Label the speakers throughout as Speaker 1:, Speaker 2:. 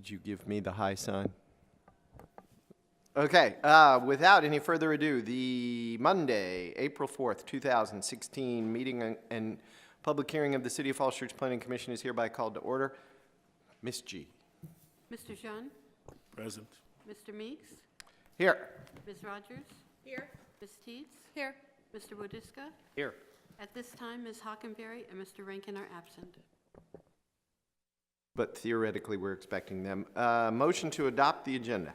Speaker 1: Could you give me the high sign? Okay, without any further ado, the Monday, April 4th, 2016 meeting and public hearing of the City of Falls Church Planning Commission is hereby called to order. Ms. G.
Speaker 2: Mr. Jean?
Speaker 3: Present.
Speaker 2: Mr. Meeks?
Speaker 1: Here.
Speaker 2: Ms. Rogers?
Speaker 4: Here.
Speaker 2: Ms. Teets?
Speaker 4: Here.
Speaker 2: Mr. Wodiska?
Speaker 1: Here.
Speaker 2: At this time, Ms. Hockenberry and Mr. Rankin are absent.
Speaker 1: But theoretically, we're expecting them. Motion to adopt the agenda.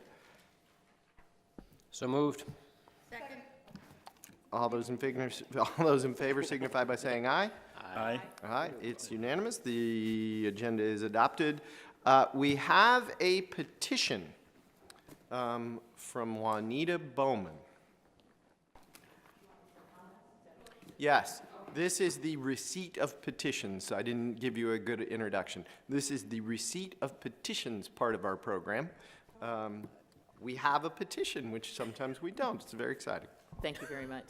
Speaker 3: So moved.
Speaker 4: Second.
Speaker 1: All those in favor signify by saying aye.
Speaker 3: Aye.
Speaker 1: Aye, it's unanimous. The agenda is adopted. We have a petition from Juanita Bowman. Yes, this is the receipt of petitions. I didn't give you a good introduction. This is the receipt of petitions part of our program. We have a petition, which sometimes we don't. It's very exciting.
Speaker 4: Thank you very much.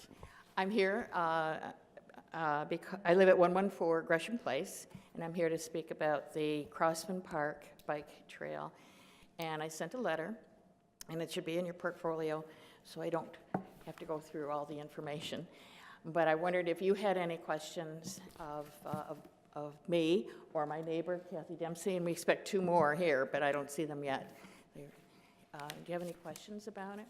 Speaker 4: I'm here because I live at 114 Gresham Place, and I'm here to speak about the Crossman Park Bike Trail. And I sent a letter, and it should be in your portfolio, so I don't have to go through all the information. But I wondered if you had any questions of me or my neighbor, Kathy Dempsey, and we expect 2 more here, but I don't see them yet. Do you have any questions about it?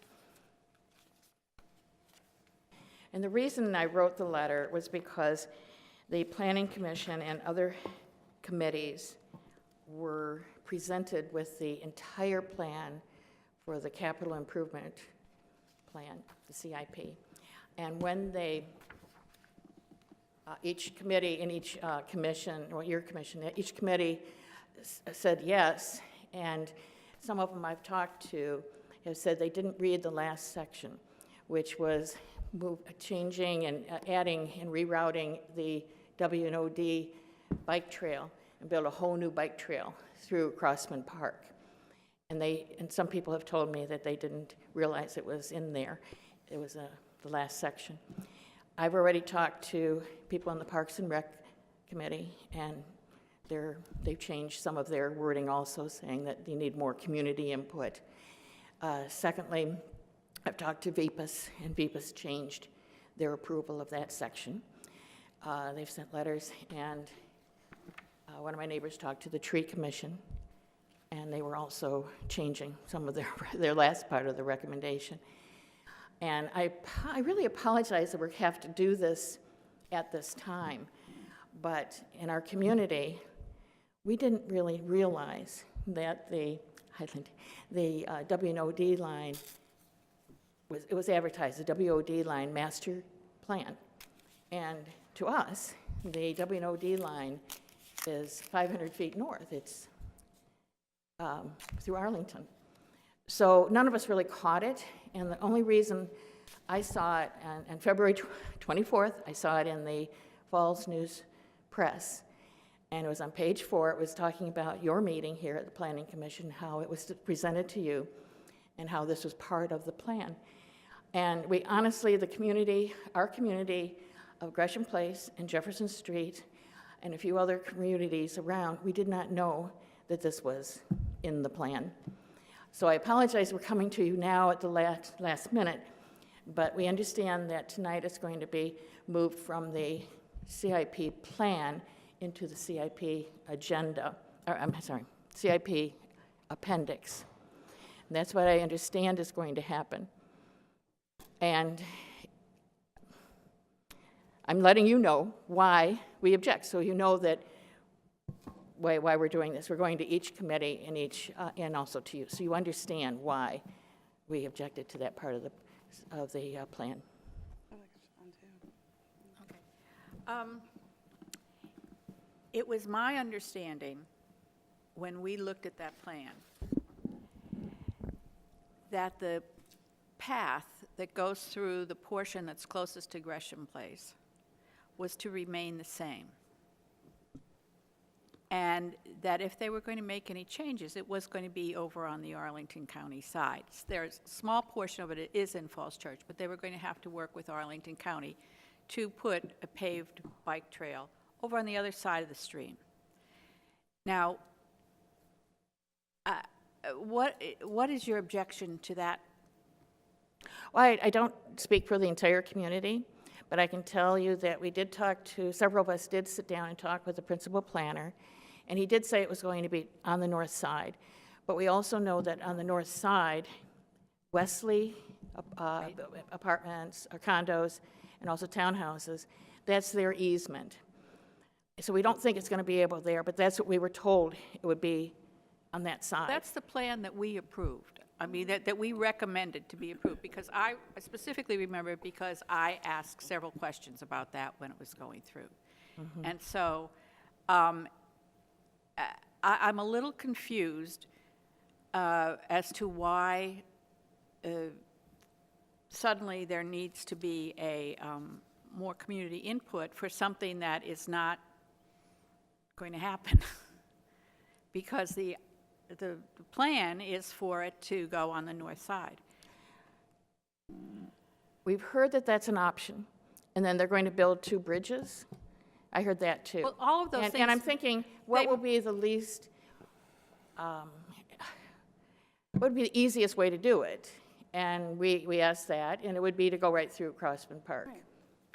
Speaker 4: And the reason I wrote the letter was because the Planning Commission and other committees were presented with the entire plan for the Capital Improvement Plan, the CIP. And when they, each committee and each commission, or your commission, each committee said yes, and some of them I've talked to have said they didn't read the last section, which was changing and adding and rerouting the W&OD bike trail and build a whole new bike trail through Crossman Park. And some people have told me that they didn't realize it was in there. It was the last section. I've already talked to people in the Parks and Rec Committee, and they've changed some of their wording also, saying that you need more community input. Secondly, I've talked to VPAS, and VPAS changed their approval of that section. They've sent letters, and one of my neighbors talked to the Tree Commission, and they were also changing some of their last part of the recommendation. And I really apologize that we have to do this at this time, but in our community, we didn't really realize that the W&OD line was advertised, the W&OD line master plan. And to us, the W&OD line is 500 feet north. It's through Arlington. So none of us really caught it, and the only reason I saw it on February 24th, I saw it in the Falls News Press, and it was on page 4. It was talking about your meeting here at the Planning Commission, how it was presented to you, and how this was part of the plan. And we honestly, the community, our community of Gresham Place and Jefferson Street, and a few other communities around, we did not know that this was in the plan. So I apologize we're coming to you now at the last minute, but we understand that tonight it's going to be moved from the CIP plan into the CIP agenda, or I'm sorry, CIP appendix. And that's what I understand is going to happen. And I'm letting you know why we object, so you know that why we're doing this. We're going to each committee and also to you, so you understand why we objected to that part of the plan.
Speaker 5: Okay. It was my understanding when we looked at that plan that the path that goes through the portion that's closest to Gresham Place was to remain the same. And that if they were going to make any changes, it was going to be over on the Arlington County side. There's a small portion of it is in Falls Church, but they were going to have to work with Arlington County to put a paved bike trail over on the other side of the stream. Now, what is your objection to that?
Speaker 4: Well, I don't speak for the entire community, but I can tell you that we did talk to, several of us did sit down and talk with the principal planner, and he did say it was going to be on the north side. But we also know that on the north side, Wesley apartments, or condos, and also townhouses, that's their easement. So we don't think it's going to be able there, but that's what we were told it would be on that side.
Speaker 5: That's the plan that we approved. I mean, that we recommended to be approved, because I specifically remember it because I asked several questions about that when it was going through. And so I'm a little confused as to why suddenly there needs to be a more community input for something that is not going to happen. Because the plan is for it to go on the north side.
Speaker 4: We've heard that that's an option, and then they're going to build 2 bridges. I heard that too.
Speaker 5: Well, all of those
Speaker 4: And
Speaker 5: things.
Speaker 4: I'm thinking, what
Speaker 5: they-
Speaker 4: will be the least, what would be the easiest way to do it? And we asked that, and it would be to go right through Crossman Park,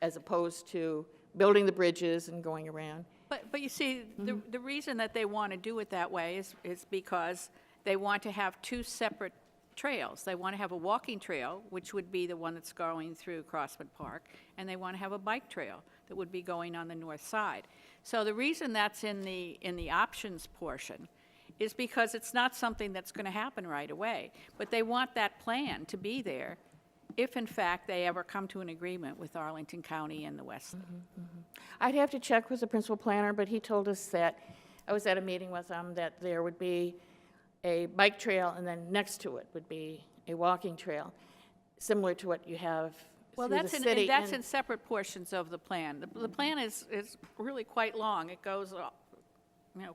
Speaker 4: as opposed to building the bridges and going around.
Speaker 5: But you see, the reason that they want to do it that way is because they want to have 2 separate trails. They want to have a walking trail, which would be the one that's going through Crossman Park, and they want to have a bike trail that would be going on the north side. So the reason that's in the options portion is because it's not something that's going to happen right away. But they want that plan to be there if, in fact, they ever come to an agreement with Arlington County and the West.
Speaker 4: I'd have to check with the principal planner, but he told us that, I was at a meeting with him, that there would be a bike trail, and then next to it would be a walking trail, similar to what you have
Speaker 5: Well,
Speaker 4: through the
Speaker 5: that's
Speaker 4: city.
Speaker 5: that's
Speaker 4: and-
Speaker 5: in separate portions of the plan. The plan is really quite long. It goes,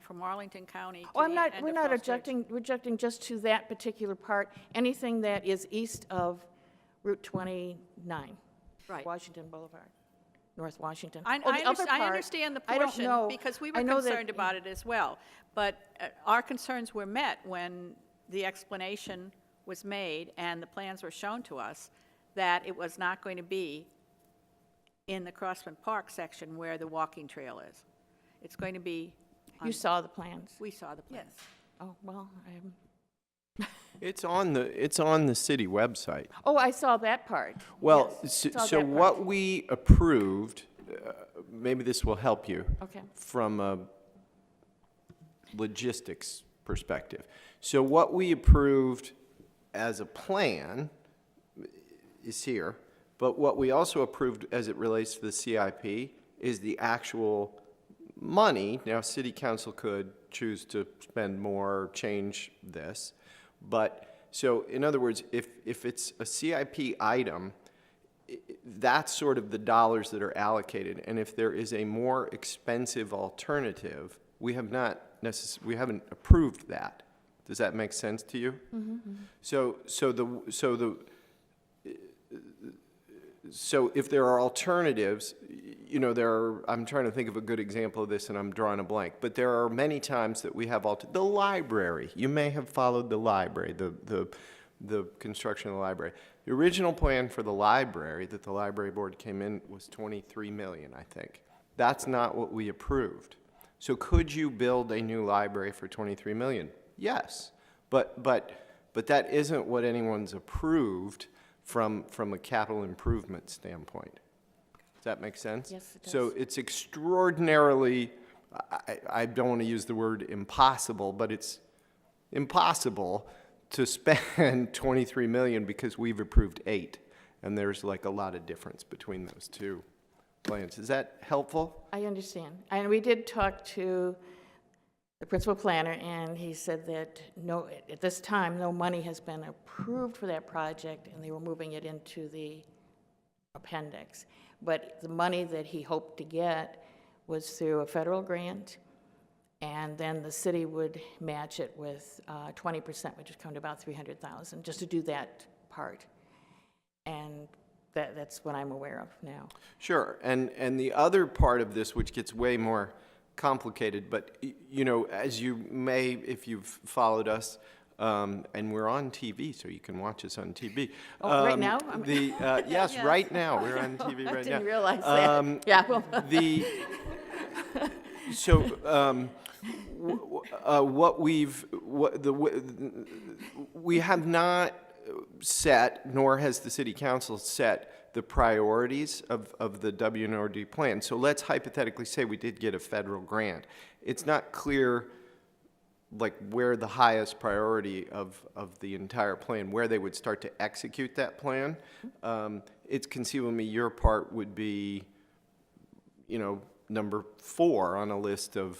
Speaker 5: from Arlington County to
Speaker 4: Oh,
Speaker 5: the end of
Speaker 4: we're not
Speaker 5: Falls Church.
Speaker 4: objecting just to that particular part. Anything that is east of Route 29.
Speaker 5: Right.
Speaker 4: Washington Boulevard, North Washington.
Speaker 5: I
Speaker 4: Oh, the other
Speaker 5: I
Speaker 4: part,
Speaker 5: understand the
Speaker 4: I don't
Speaker 5: portion,
Speaker 4: know.
Speaker 5: because we were
Speaker 4: I know that-
Speaker 5: concerned about it as well. But our concerns were met when the explanation was made and the plans were shown to us that it was not going to be in the Crossman Park section where the walking trail is. It's going to be,
Speaker 4: You saw the plans?
Speaker 5: we saw the plans.
Speaker 4: Oh, well,
Speaker 1: It's on the city website.
Speaker 4: oh, I saw that part.
Speaker 1: Well,
Speaker 4: Yes,
Speaker 1: so
Speaker 4: saw
Speaker 1: so
Speaker 4: that
Speaker 1: what
Speaker 4: part.
Speaker 1: we approved, maybe this will help you.
Speaker 4: Okay.
Speaker 1: From a logistics perspective. So what we approved as a plan is here, but what we also approved as it relates to the CIP is the actual money. Now, city council could choose to spend more, or change this, but, so in other words, if it's a CIP item, that's sort of the dollars that are allocated, and if there is a more expensive alternative, we haven't approved that. Does that make sense to you? So if there are alternatives, I'm trying to think of a good example of this and I'm drawing a blank, but there are many times that we have the library. You may have followed the library, the construction of the library. The original plan for the library that the library board came in was 23 million, I think. That's not what we approved. So could you build a new library for 23 million? Yes, but that isn't what anyone's approved from a capital improvement standpoint. Does that make sense?
Speaker 4: Yes, it does.
Speaker 1: So it's extraordinarily, I don't want to use the word impossible, but it's impossible to spend 23 million because we've approved 8, and there's like a lot of difference between those two plans. Is that helpful?
Speaker 4: I understand. And we did talk to the principal planner, and he said that no, at this time, no money has been approved for that project, and they were moving it into the appendix. But the money that he hoped to get was through a federal grant, and then the city would match it with 20%, which would come to about $300,000, just to do that part. And that's what I'm aware of now.
Speaker 1: Sure, and the other part of this, which gets way more complicated, but as you may, if you've followed us, And we're on TV, so you can watch us on TV.
Speaker 4: Oh, right now?
Speaker 1: Yes, right now. We're on TV right now.
Speaker 4: I didn't realize that. Yeah, well,
Speaker 1: we have not set, nor has the city council set, the priorities of the WNOD plan. So let's hypothetically say we did get a federal grant. It's not clear like where the highest priority of the entire plan, where they would start to execute that plan. It's conceivable to me your part would be, you know, number 4 on a list of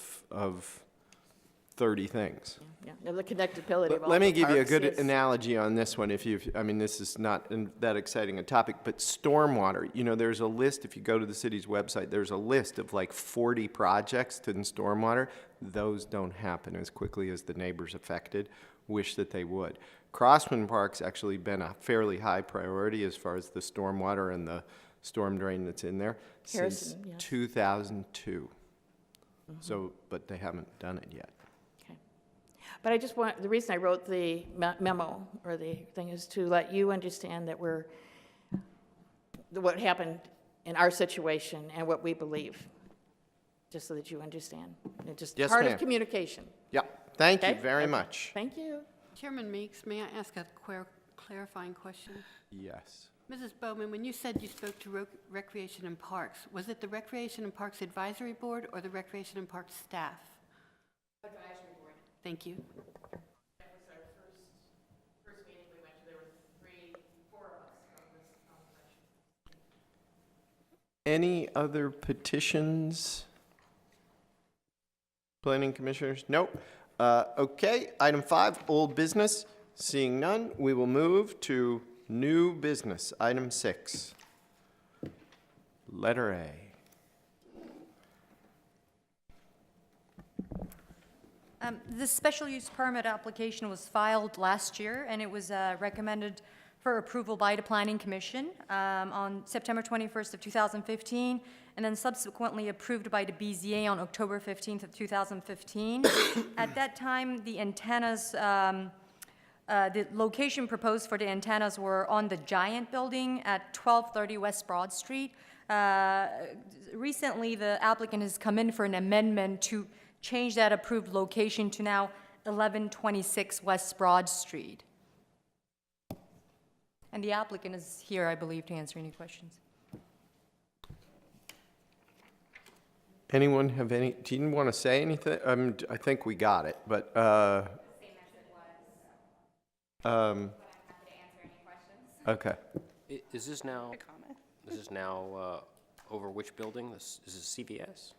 Speaker 1: 30 things.
Speaker 4: yeah, the connectability of all
Speaker 1: Let me
Speaker 4: the
Speaker 1: give you a
Speaker 4: parks
Speaker 1: good
Speaker 4: is-
Speaker 1: analogy on this one. I mean, this is not that exciting a topic, but stormwater. You know, there's a list, if you go to the city's website, there's a list of like 40 projects in stormwater. Those don't happen as quickly as the neighbors affected wish that they would. Crosswind Park's actually been a fairly high priority as far as the stormwater and the storm drain that's in there since
Speaker 4: Harrison, yes.
Speaker 1: 2002. So, but they haven't done it yet.
Speaker 4: Okay. But I just want, the reason I wrote the memo, or the thing, is to let you understand that what happened in our situation and what we believe, just so that you understand. It's just
Speaker 1: Yes,
Speaker 4: part
Speaker 1: ma'am.
Speaker 4: of communication.
Speaker 1: Yeah, thank you
Speaker 4: Okay?
Speaker 1: very
Speaker 4: Okay.
Speaker 1: much.
Speaker 4: Thank you.
Speaker 2: Chairman Meeks, may I ask a clarifying question?
Speaker 1: Yes.
Speaker 2: Mrs. Bowman, when you said you spoke to Recreation and Parks, was it the Recreation and Parks Advisory Board or the Recreation and Parks staff? Advisory Board. Thank you.
Speaker 4: That was our first meeting we went to. There were 4 of us from this section.
Speaker 1: Any other petitions? Planning commissioners? Nope. Okay, item 5, old business. Seeing none, we will move to new business, item 6. Letter A.
Speaker 3: This special use permit application was filed last year, and it was recommended for approval by the Planning Commission on September 21st of 2015, and then subsequently approved by the BZA on October 15th of 2015. At that time, the antennas, the location proposed for the antennas were on the Giant Building at 1230 West Broad Street. Recently, the applicant has come in for an amendment to change that approved location to now 1126 West Broad Street. And the applicant is here, I believe, to answer any questions.
Speaker 1: Anyone have any, do you want to say anything? I think we got it, but,
Speaker 6: Same as it was, but I'm happy to answer any questions.
Speaker 1: okay.
Speaker 7: Is this now, over which building? Is this CVS?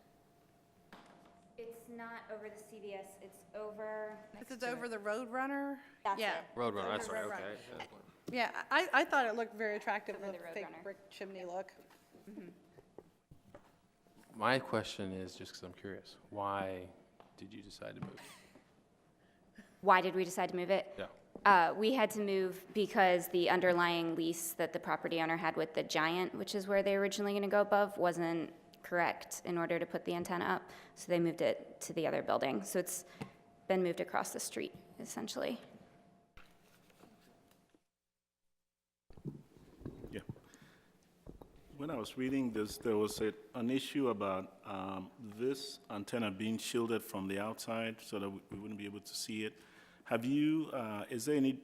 Speaker 6: It's not over the CVS, it's over.
Speaker 8: This is over the Roadrunner?
Speaker 6: That's
Speaker 8: Yeah.
Speaker 6: it.
Speaker 7: Roadrunner, that's right,
Speaker 8: Roadrunner.
Speaker 7: okay.
Speaker 8: Yeah, I thought it looked very attractive,
Speaker 6: Over
Speaker 8: the
Speaker 6: the
Speaker 8: fake
Speaker 6: Roadrunner.
Speaker 8: brick chimney look.
Speaker 9: My question is, just because I'm curious, why did you decide to move?
Speaker 6: Why did we decide to move it?
Speaker 9: Yeah.
Speaker 6: We had to move because the underlying lease that the property owner had with the Giant, which is where they were originally going to go above, wasn't correct in order to put the antenna up. So they moved it to the other building. So it's been moved across the street, essentially.
Speaker 10: Yeah. When I was reading this, there was an issue about this antenna being shielded from the outside so that we wouldn't be able to see it. Have you, is there any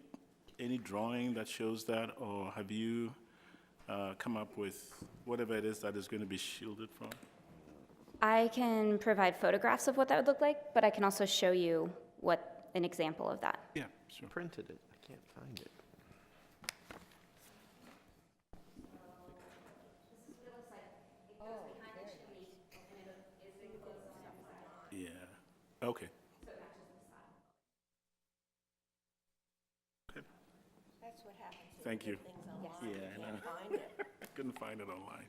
Speaker 10: drawing that shows that, or have you come up with whatever it is that is going to be shielded from?
Speaker 6: I can provide photographs of what that would look like, but I can also show you what an example of that.
Speaker 10: Yeah, sure.
Speaker 1: Printed it, I can't find it.
Speaker 10: Yeah, okay. Okay.
Speaker 8: That's what happens.
Speaker 10: Thank you. Yeah, I know. Couldn't find it online.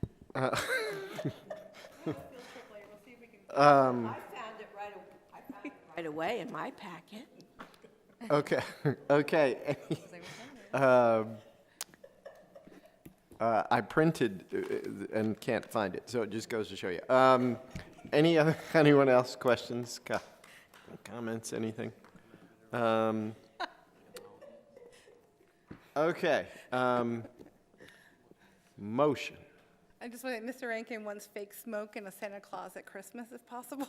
Speaker 8: I found it right away in my packet.
Speaker 1: Okay, okay. I printed and can't find it, so it just goes to show you. Anyone else questions, comments, anything? Okay, motion.
Speaker 8: I just want, Mr. Rankin wants fake smoke and a Santa Claus at Christmas if possible.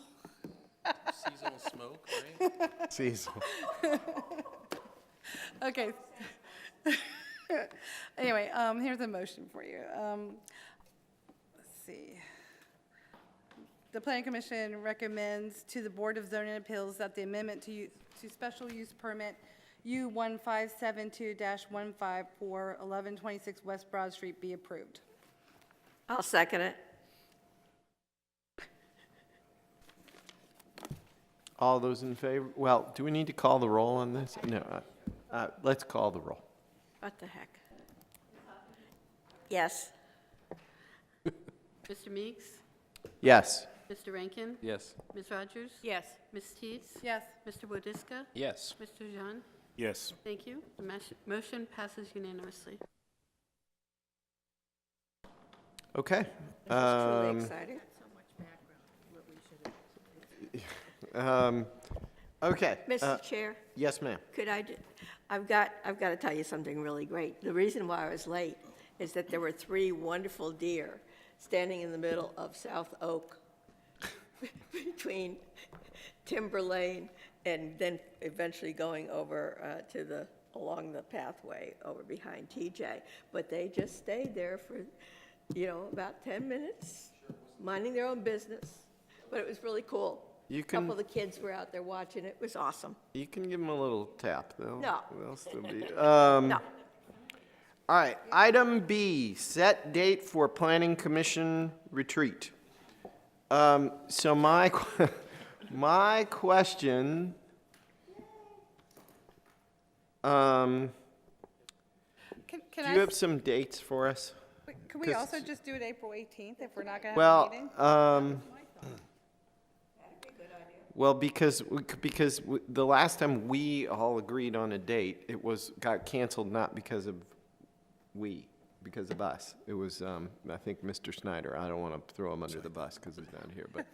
Speaker 9: Seasonal smoke, right?
Speaker 1: Seasonal.
Speaker 8: Okay. Anyway, here's a motion for you. Let's see. The Planning Commission recommends to the Board of Zoning Appeals that the amendment to special use permit U1572-15 for 1126 West Broad Street be approved.
Speaker 11: I'll second it.
Speaker 1: All those in favor? Well, do we need to call the roll on this? No, let's call the roll.
Speaker 11: What the heck? Yes.
Speaker 2: Mr. Meeks?
Speaker 1: Yes.
Speaker 2: Mr. Rankin?
Speaker 9: Yes.
Speaker 2: Ms. Rogers?
Speaker 5: Yes.
Speaker 2: Ms. Teets?
Speaker 8: Yes.
Speaker 2: Mr. Wodisca?
Speaker 7: Yes.
Speaker 2: Mr. Jean?
Speaker 10: Yes.
Speaker 2: Thank you. The motion passes unanimously.
Speaker 1: Okay.
Speaker 11: This is truly exciting.
Speaker 1: Okay.
Speaker 11: Mr. Chair,
Speaker 1: Yes, ma'am.
Speaker 11: could I, I've got to tell you something really great. The reason why I was late is that there were 3 wonderful deer standing in the middle of South Oak between Timber Lane and then eventually going over along the pathway over behind TJ. But they just stayed there for, about 10 minutes, minding their own business. But it was really cool.
Speaker 1: You
Speaker 11: A couple
Speaker 1: can
Speaker 11: of the kids were out there watching. It was awesome.
Speaker 1: you can give them a little tap.
Speaker 11: No.
Speaker 1: They'll still be.
Speaker 11: No.
Speaker 1: All right. Item B, set date for Planning Commission retreat. So my question.
Speaker 8: Can
Speaker 1: Do
Speaker 8: I,
Speaker 1: you have some dates for us?
Speaker 8: can we
Speaker 1: 'cause-
Speaker 8: also just do it April 18th if we're not going to have a
Speaker 1: Well,
Speaker 8: meeting?
Speaker 1: well, because the last time we all agreed on a date, it got canceled not because of because of us. It was, I think, Mr. Snyder. I don't want to throw him under the bus because he's not here, but,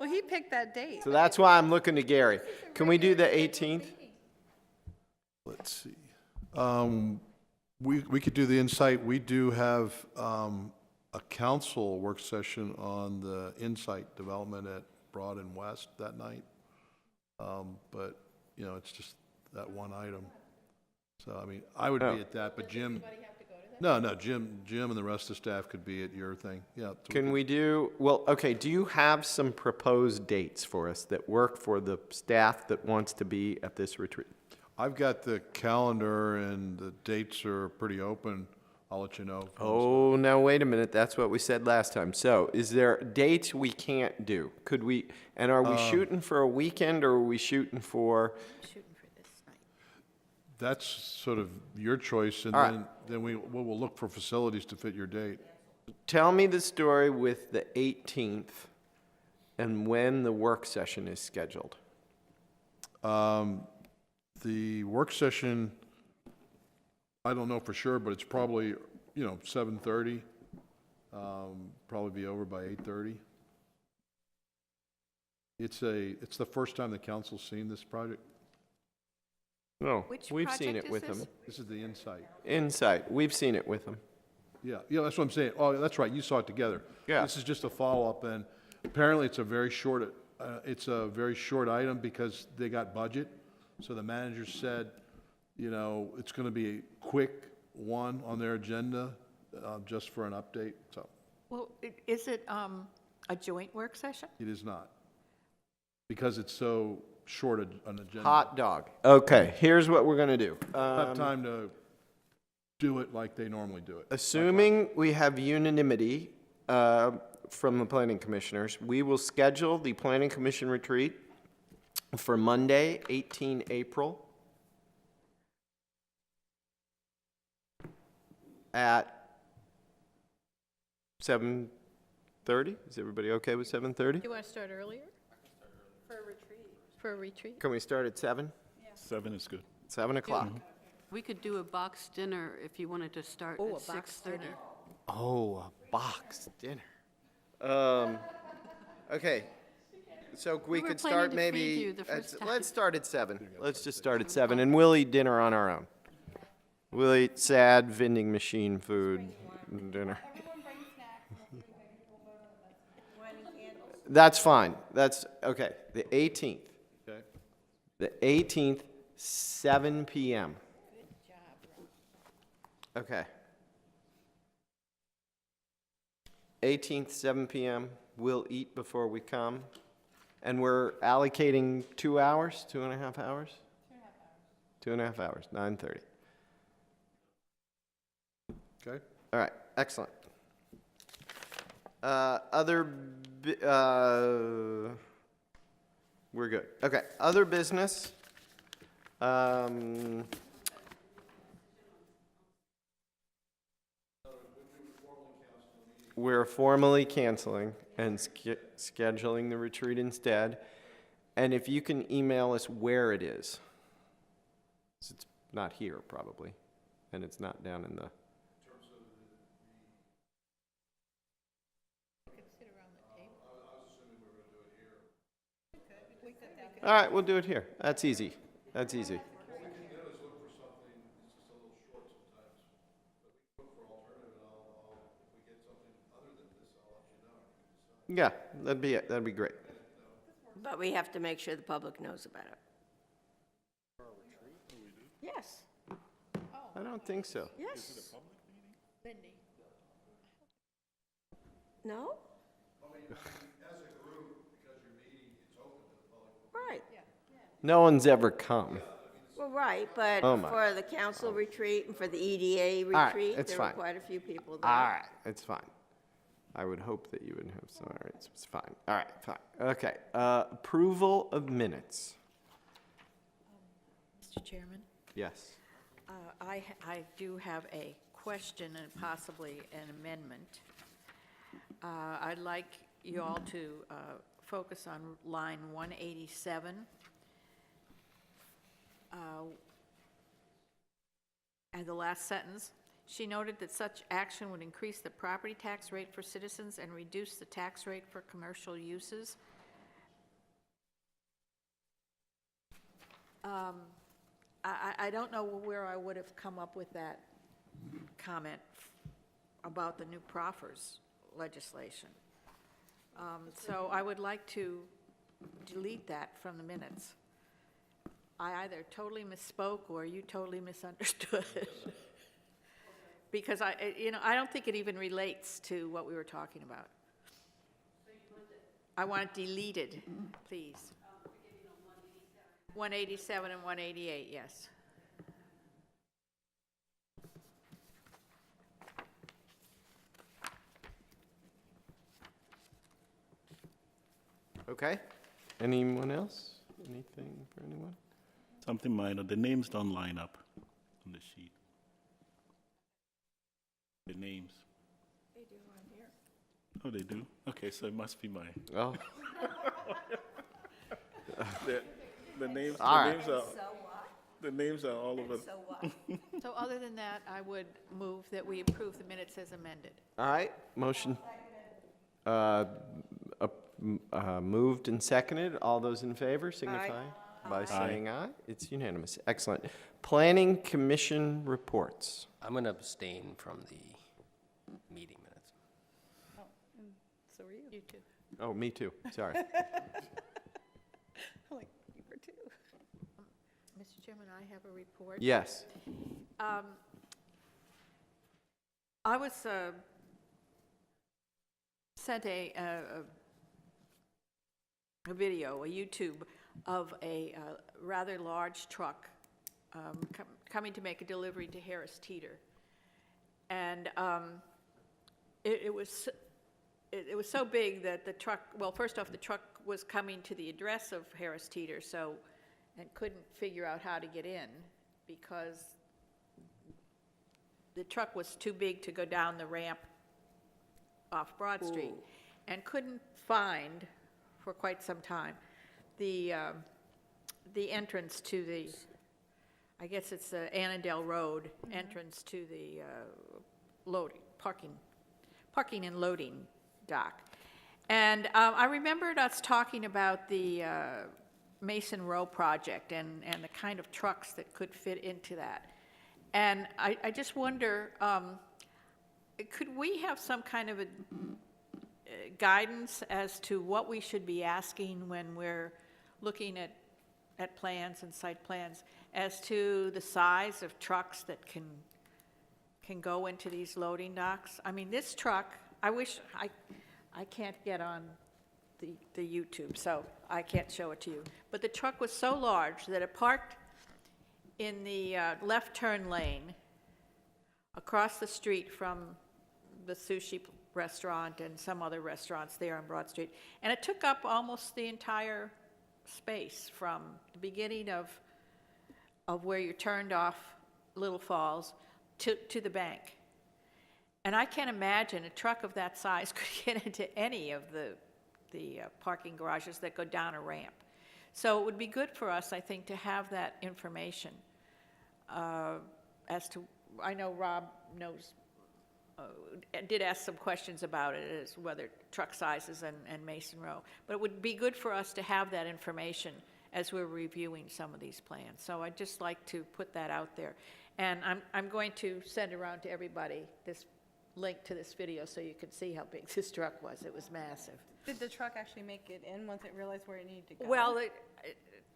Speaker 8: Well, he picked that date.
Speaker 1: so that's why I'm looking to Gary. Can we do the 18th?
Speaker 12: Let's see. We could do the Insight. We do have a council work session on the Insight development at Broad and West that night. But, it's just that one item. So, I mean, I would be at that, but Jim. No, Jim and the rest of the staff could be at your thing. Yeah. so
Speaker 1: Can we do, well, okay, do you have some proposed dates for us that work for the staff that wants to be at this retreat?
Speaker 12: I've got the calendar and the dates are pretty open. I'll let you know.
Speaker 1: Oh, now wait a minute, that's what we said last time. So, is there dates we can't do? Could we, and are we shooting for a weekend or are we shooting for?
Speaker 12: That's sort of your choice, and
Speaker 1: All right.
Speaker 12: then we'll look for facilities to fit your date.
Speaker 1: Tell me the story with the 18th and when the work session is scheduled.
Speaker 12: The work session, I don't know for sure, but it's probably, 7:30. Probably be over by 8:30. It's the first time the council's seen this project.
Speaker 1: No,
Speaker 5: Which
Speaker 1: we've seen
Speaker 5: project
Speaker 1: it
Speaker 5: is
Speaker 1: with
Speaker 5: this?
Speaker 1: them.
Speaker 12: This is the Insight.
Speaker 1: Insight, we've seen it with them.
Speaker 12: Yeah, that's what I'm saying. Oh, that's right, you saw it together.
Speaker 1: Yeah.
Speaker 12: This is just a follow-up, and apparently it's a very short item because they got budget. So the manager said, it's going to be a quick one on their agenda, just for an update, so
Speaker 5: Well, is it a joint work session?
Speaker 12: it is not. Because it's so short an agenda.
Speaker 1: Hot dog. Okay, here's what we're gonna do.
Speaker 12: Have time to do it like they normally do it.
Speaker 1: Assuming we have unanimity from the planning commissioners, we will schedule the planning commission retreat for Monday, 18 April at 7:30? Is everybody okay with 7:30?
Speaker 5: Do you want to start earlier? For a retreat. For a retreat?
Speaker 1: Can we start at 7?
Speaker 10: 7 is good.
Speaker 1: 7 o'clock.
Speaker 2: We could do a box dinner if you wanted to start
Speaker 5: Oh,
Speaker 2: at
Speaker 5: a box
Speaker 2: 6:30.
Speaker 5: dinner.
Speaker 1: Oh, a box dinner. Okay, so we
Speaker 2: were
Speaker 1: could
Speaker 2: planning
Speaker 1: start
Speaker 2: to feed
Speaker 1: maybe,
Speaker 2: you the first time.
Speaker 1: let's start at 7. Let's just start at 7, and we'll eat dinner on our own. We'll eat sad vending machine food dinner. That's fine. That's, okay, the 18th.
Speaker 12: Okay.
Speaker 1: The 18th, 7 PM. Okay. 18th, 7 PM. We'll eat before we come. And we're allocating 2 hours, 2.5 hours? 2.5 hours, 9:30.
Speaker 12: Okay.
Speaker 1: All right, excellent. We're good. Okay, other business. We're formally canceling and scheduling the retreat instead. And if you can email us where it is. 'Cause it's not here, probably, and it's not down in the... All right, we'll do it here. That's easy. That's easy. Yeah, that'd be it. That'd be great.
Speaker 11: But we have to make sure the public knows about it. Yes,
Speaker 1: I don't think so.
Speaker 11: yes. No? Right,
Speaker 1: No one's ever come.
Speaker 11: well, right, but
Speaker 1: Oh, my.
Speaker 11: for the council retreat and for the EDA
Speaker 1: right,
Speaker 11: retreat,
Speaker 1: it's
Speaker 11: there were
Speaker 1: fine.
Speaker 11: quite a few people there.
Speaker 1: All right, it's fine. I would hope that you would have some. All right, it's fine. All right, fine. Okay, approval of minutes.
Speaker 5: Mr. Chairman,
Speaker 1: Yes.
Speaker 5: I do have a question and possibly an amendment. I'd like you all to focus on line 187. And the last sentence, she noted that such action would increase the property tax rate for citizens and reduce the tax rate for commercial uses. I don't know where I would have come up with that comment about the new proffers legislation. So I would like to delete that from the minutes. I either totally misspoke or you totally misunderstood. Because I don't think it even relates to what we were talking about. I want it deleted, please. 187 and 188, yes.
Speaker 1: Okay. Anyone else? Anything for anyone?
Speaker 10: Something minor, the names don't line up on the sheet. The names. They do on here. Oh, they do? Okay, so it must be mine.
Speaker 1: Oh,
Speaker 10: The names,
Speaker 1: All
Speaker 10: the
Speaker 1: right.
Speaker 10: names are, the names are all over.
Speaker 5: So other than that, I would move that we approve the minutes as amended.
Speaker 1: all right. Motion moved and seconded. All those in favor signify by saying aye. It's unanimous. Excellent. Planning Commission reports.
Speaker 7: I'm going to abstain from the meeting minutes.
Speaker 8: So are you.
Speaker 5: You too.
Speaker 1: Oh, me too. Sorry.
Speaker 8: I'm like, you were too.
Speaker 5: Mr. Chairman, I have a report.
Speaker 1: Yes.
Speaker 5: I was sent a video, a YouTube, of a rather large truck coming to make a delivery to Harris Teeter. And it was so big that the truck, well, first off, the truck was coming to the address of Harris Teeter, and couldn't figure out how to get in because the truck was too big to go down the ramp off Broad Street, and couldn't find, for quite some time, the entrance to the, I guess it's the Annandale Road entrance to the loading, parking and loading dock. And I remembered us talking about the Mason Row project and the kind of trucks that could fit into that. And I just wonder, could we have some kind of a guidance as to what we should be asking when we're looking at plans and site plans, as to the size of trucks that can go into these loading docks? I mean, this truck, I wish, I can't get on the YouTube, so I can't show it to you. But the truck was so large that it parked in the left turn lane across the street from the sushi restaurant and some other restaurants there on Broad Street. And it took up almost the entire space from the beginning of where you turned off Little Falls to the bank. And I can't imagine a truck of that size could get into any of the parking garages that go down a ramp. So it would be good for us, I think, to have that information as to, I know Rob knows, did ask some questions about it, as whether truck sizes and Mason Row. But it would be good for us to have that information as we're reviewing some of these plans. So I'd just like to put that out there. And I'm going to send around to everybody this link to this video so you can see how big this truck was. It was massive.
Speaker 8: Did the truck actually make it in once it realized where it needed to go?
Speaker 5: Well,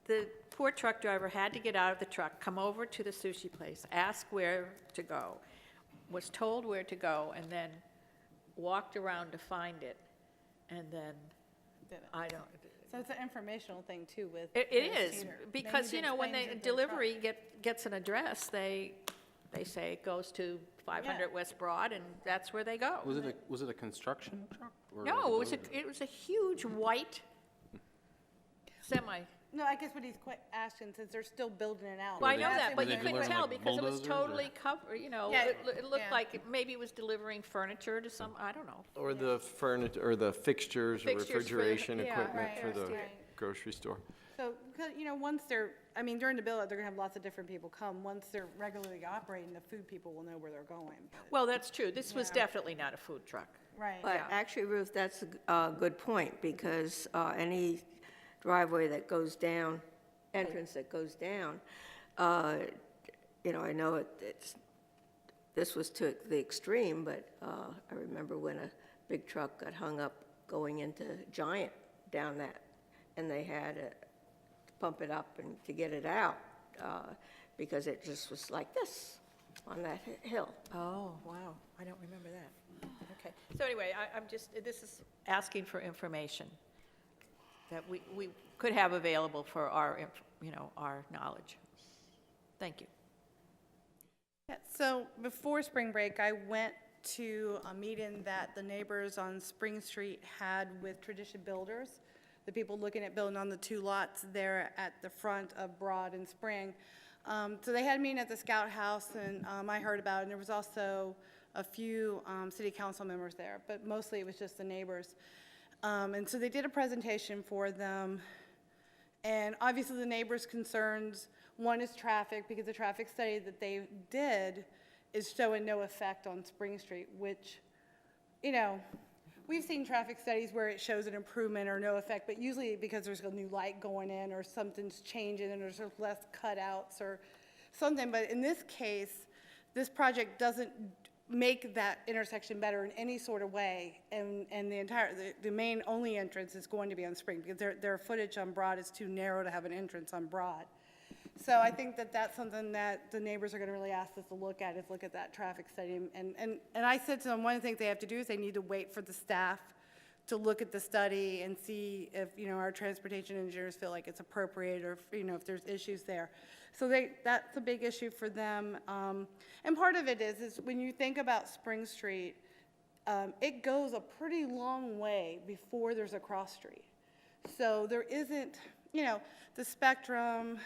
Speaker 5: the poor truck driver had to get out of the truck, come over to the sushi place, ask where to go, was told where to go, and then walked around to find it, and then,
Speaker 8: Did it.
Speaker 5: I don't.
Speaker 8: So it's an informational thing too with.
Speaker 5: It
Speaker 8: Harris
Speaker 5: is,
Speaker 8: Teeter. They
Speaker 5: because,
Speaker 8: need
Speaker 5: you
Speaker 8: to
Speaker 5: know, when
Speaker 8: explain
Speaker 5: the
Speaker 8: to the truck.
Speaker 5: delivery gets an address, they say it goes to 500
Speaker 8: Yeah.
Speaker 5: West Broad, and that's where they go.
Speaker 9: Was it a construction truck? Or
Speaker 5: No,
Speaker 9: a
Speaker 5: it was a huge white semi.
Speaker 8: No, I guess what he's asking, since they're still building it out.
Speaker 5: Well, I know
Speaker 8: Asking
Speaker 5: that, but
Speaker 9: they
Speaker 5: you couldn't
Speaker 9: delivering,
Speaker 5: tell
Speaker 9: like,
Speaker 5: because it was
Speaker 9: bulldozers, or-
Speaker 5: totally covered, you know,
Speaker 8: Yeah,
Speaker 5: it looked
Speaker 8: yeah.
Speaker 5: like maybe it was delivering furniture to some, I don't know.
Speaker 1: Or the furniture, or the fixtures or
Speaker 5: Fixtures for the-
Speaker 1: refrigeration
Speaker 5: yeah,
Speaker 1: equipment
Speaker 8: right,
Speaker 1: for the
Speaker 8: right.
Speaker 1: grocery store.
Speaker 8: So, because, you know, once they're, I mean, during the build-out, they're gonna have lots of different people come. Once they're regularly operating, the food people will know where they're going. but-
Speaker 5: Well, that's true. This was
Speaker 8: Yeah.
Speaker 5: definitely not a food truck.
Speaker 8: Right.
Speaker 11: But actually, Ruth, that's a good point, because any driveway that goes down, entrance that goes down, you know, I know this was to the extreme, but I remember when a big truck got hung up going into Giant down that, and they had to pump it up and to get it out, because it just was like this on that hill.
Speaker 5: Oh, wow. I don't remember that. Okay. So anyway, I'm just, this is asking for information that we could have available for our, you know, our knowledge. Thank you.
Speaker 8: Yeah, so before spring break, I went to a meeting that the neighbors on Spring Street had with Tradition Builders, the people looking at building on the two lots there at the front of Broad and Spring. So they had a meeting at the Scout House, and I heard about it, and there was also a few city council members there, but mostly it was just the neighbors. And so they did a presentation for them, and obviously the neighbors' concerns, one is traffic, because the traffic study that they did is showing no effect on Spring Street, which, you know, we've seen traffic studies where it shows an improvement or no effect, but usually because there's a new light going in or something's changing and there's less cutouts or something. But in this case, this project doesn't make that intersection better in any sort of way, and the main only entrance is going to be on Spring, because their footage on Broad is too narrow to have an entrance on Broad. So I think that that's something that the neighbors are going to really ask us to look at, is look at that traffic study. And I said to them, one of the things they have to do is they need to wait for the staff to look at the study and see if, you know, our transportation engineers feel like it's appropriate, or, you know, if there's issues there. So that's a big issue for them. And part of it is when you think about Spring Street, it goes a pretty long way before there's a cross street. So there isn't, you know, the Spectrum,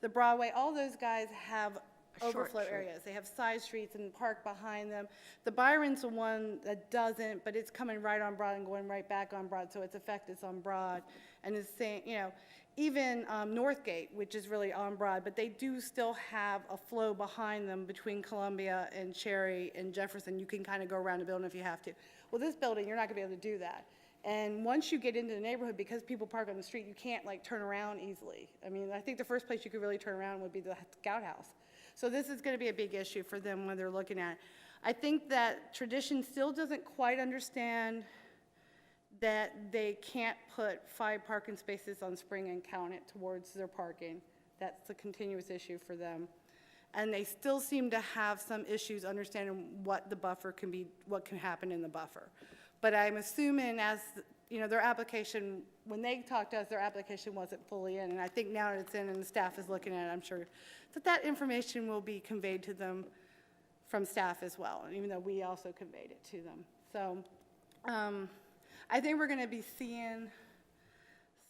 Speaker 8: the Broadway, all those guys have overflow areas. They have side streets and park behind them. The Byron's the one that doesn't, but it's coming right on Broad and going right back on Broad, so its effect is on Broad. And it's saying, you know, even Northgate, which is really on Broad, but they do still have a flow behind them between Columbia and Cherry and Jefferson. You can kind of go around the building if you have to. Well, this building, you're not going to be able to do that. And once you get into the neighborhood, because people park on the street, you can't like turn around easily. I mean, I think the first place you could really turn around would be the Scout House. So this is going to be a big issue for them when they're looking at it. I think that Tradition still doesn't quite understand that they can't put 5 parking spaces on Spring and count it towards their parking. That's a continuous issue for them. And they still seem to have some issues understanding what the buffer can be, what can happen in the buffer. But I'm assuming as, you know, their application, when they talked to us, their application wasn't fully in. And I think now that it's in and the staff is looking at it, I'm sure that that information will be conveyed to them from staff as well, even though we also conveyed it to them. So I think we're going to be seeing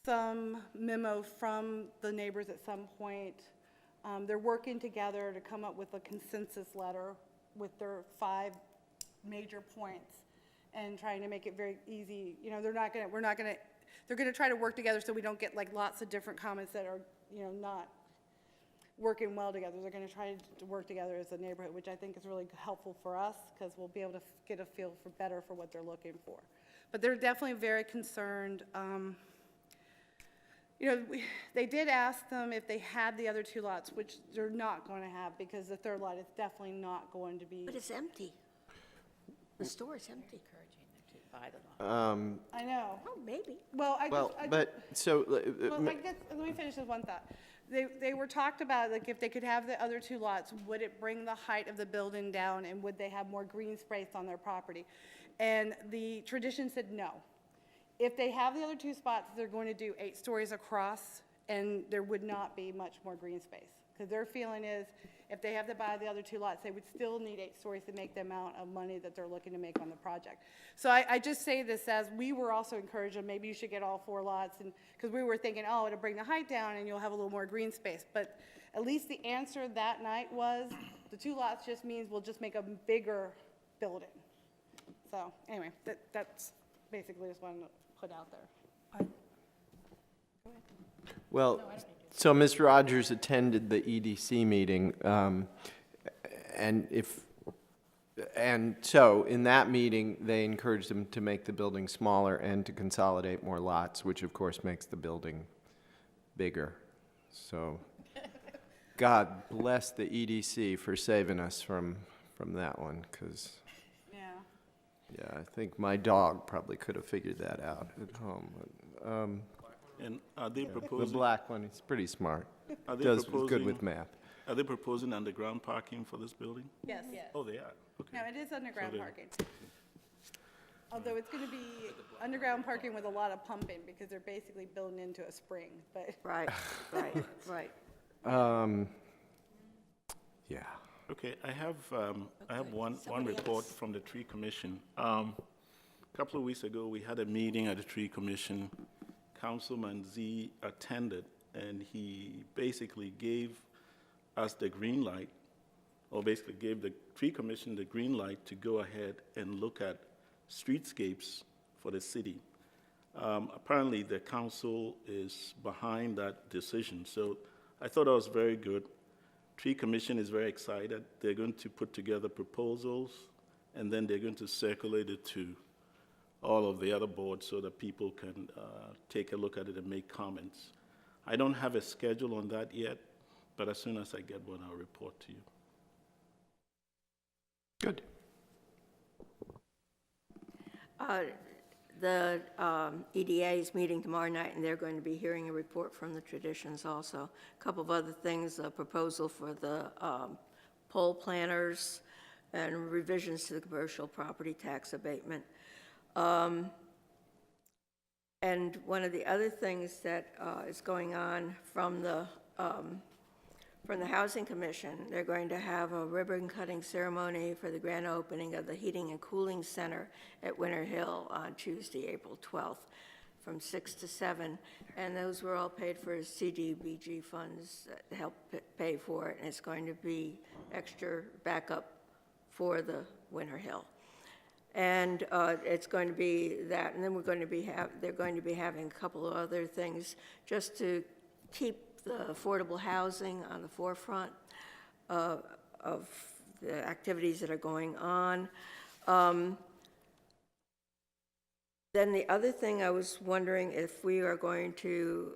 Speaker 8: some memo from the neighbors at some point. They're working together to come up with a consensus letter with their 5 major points and trying to make it very easy. You know, they're going to try to work together so we don't get like lots of different comments that are, you know, not working well together. They're going to try to work together as a neighborhood, which I think is really helpful for us because we'll be able to get a feel for better for what they're looking for. But they're definitely very concerned. You know, they did ask them if they had the other 2 lots, which they're not going to have because the 3rd lot is definitely not going to be.
Speaker 11: But it's empty. The store is empty.
Speaker 4: Buy the lot.
Speaker 8: I know.
Speaker 11: Oh, maybe.
Speaker 8: Well,
Speaker 1: Well, but, so,
Speaker 8: Well, I guess, let me finish with one thought. They were talked about, like, if they could have the other 2 lots, would it bring the height of the building down, and would they have more green space on their property? And the Tradition said no. If they have the other 2 spots, they're going to do 8 stories across, and there would not be much more green space. Because their feeling is, if they have to buy the other 2 lots, they would still need 8 stories to make the amount of money that they're looking to make on the project. So I just say this as, we were also encouraging, maybe you should get all 4 lots, and, because we were thinking, oh, it'll bring the height down and you'll have a little more green space. But at least the answer that night was, the 2 lots just means we'll just make a bigger building. So, anyway, that's basically just what I'm put out there.
Speaker 1: well, so Ms. Rogers attended the EDC meeting, and so in that meeting, they encouraged them to make the building smaller and to consolidate more lots, which of course makes the building bigger. So God bless the EDC for saving us from that one, because yeah, I think my dog probably could have figured that out at home. But,
Speaker 10: And are they
Speaker 1: the
Speaker 10: proposing,
Speaker 1: black one, he's pretty smart.
Speaker 10: are they
Speaker 1: Does good
Speaker 10: proposing,
Speaker 1: with math.
Speaker 10: are they proposing underground parking for this building?
Speaker 8: Yes.
Speaker 10: Oh, they are? Okay.
Speaker 8: No, it is underground
Speaker 10: So they-
Speaker 8: parking. Although it's going to be underground parking with a lot of pumping because they're basically building into a spring, but.
Speaker 11: Right, right.
Speaker 1: Yeah.
Speaker 10: Okay, I have one report from the Tree Commission. A couple of weeks ago, we had a meeting at the Tree Commission. Councilman Z attended, and he basically gave us the green light, or basically gave the Tree Commission the green light to go ahead and look at streetscapes for the city. Apparently, the council is behind that decision, so I thought that was very good. Tree Commission is very excited. They're going to put together proposals, and then they're going to circulate it to all of the other boards so that people can take a look at it and make comments. I don't have a schedule on that yet, but as soon as I get one, I'll report to you.
Speaker 1: Good.
Speaker 11: The EDA is meeting tomorrow night, and they're going to be hearing a report from the Traditions also. A couple of other things, a proposal for the poll planners and revisions to the commercial property tax abatement. And one of the other things that is going on from the Housing Commission, they're going to have a ribbon-cutting ceremony for the grand opening of the Heating and Cooling Center at Winter Hill on Tuesday, April 12th, from 6 to 7. And those were all paid for CDBG funds that help pay for it, and it's going to be extra backup for the Winter Hill. And it's going to be that, and then they're going to be having a couple of other things just to keep the affordable housing on the forefront of the activities that are going on. Then the other thing I was wondering if we are going to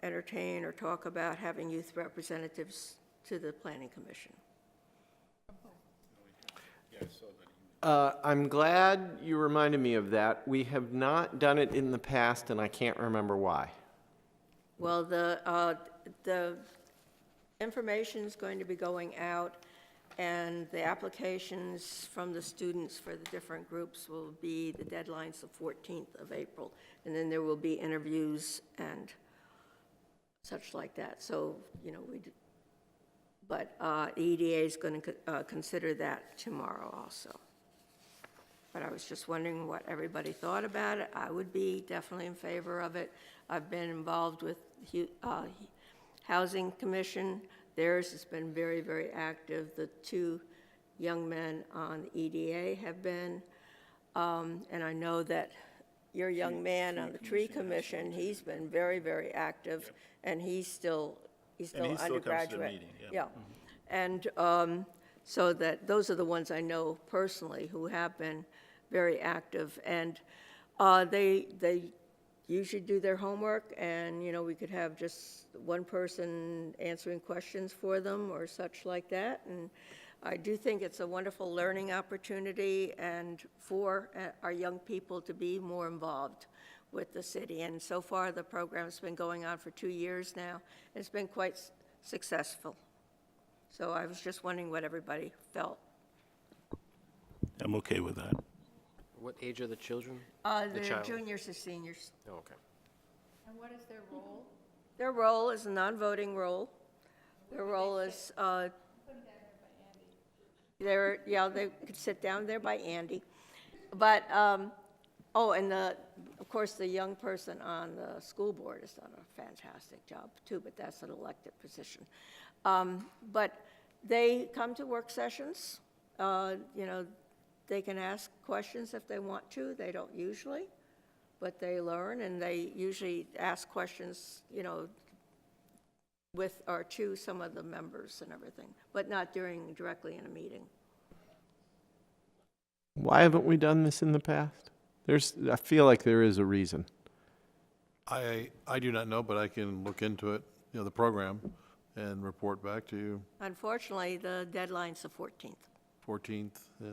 Speaker 11: entertain or talk about having youth representatives to the Planning Commission.
Speaker 1: I'm glad you reminded me of that. We have not done it in the past, and I can't remember why.
Speaker 11: Well, the information is going to be going out, and the applications from the students for the different groups will be, the deadline's the 14th of April, and then there will be interviews and such like that. So, you know, but EDA is going to consider that tomorrow also. But I was just wondering what everybody thought about it. I would be definitely in favor of it. I've been involved with Housing Commission. Theirs has been very, very active. The two young men on the EDA have been. And I know that your young man on the Tree Commission, he's been very, very active, and he's still undergraduate. Yeah. And so that those are the ones I know personally who have been very active. And they usually do their homework, and, you know, we could have just one person answering questions for them or such like that. And I do think it's a wonderful learning opportunity and for our young people to be more involved with the city. And so far, the program's been going on for 2 years now. It's been quite successful. So I was just wondering what everybody felt.
Speaker 10: I'm okay with that.
Speaker 7: What age are the children?
Speaker 11: The
Speaker 7: child.
Speaker 11: juniors and seniors.
Speaker 7: Oh, okay.
Speaker 5: And what is their role?
Speaker 11: Their role is a non-voting role. Their role is, they could sit down there by Andy. But, oh, and of course, the young person on the school board has done a fantastic job too, but that's an elected position. But they come to work sessions. You know, they can ask questions if they want to. They don't usually, but they learn, and they usually ask questions, you know, with or to some of the members and everything, but not directly in a meeting.
Speaker 1: Why haven't we done this in the past? I feel like there is a reason.
Speaker 12: I do not know, but I can look into it, you know, the program, and report back to you.
Speaker 11: Unfortunately, the deadline's the 14th.
Speaker 12: 14th, yeah.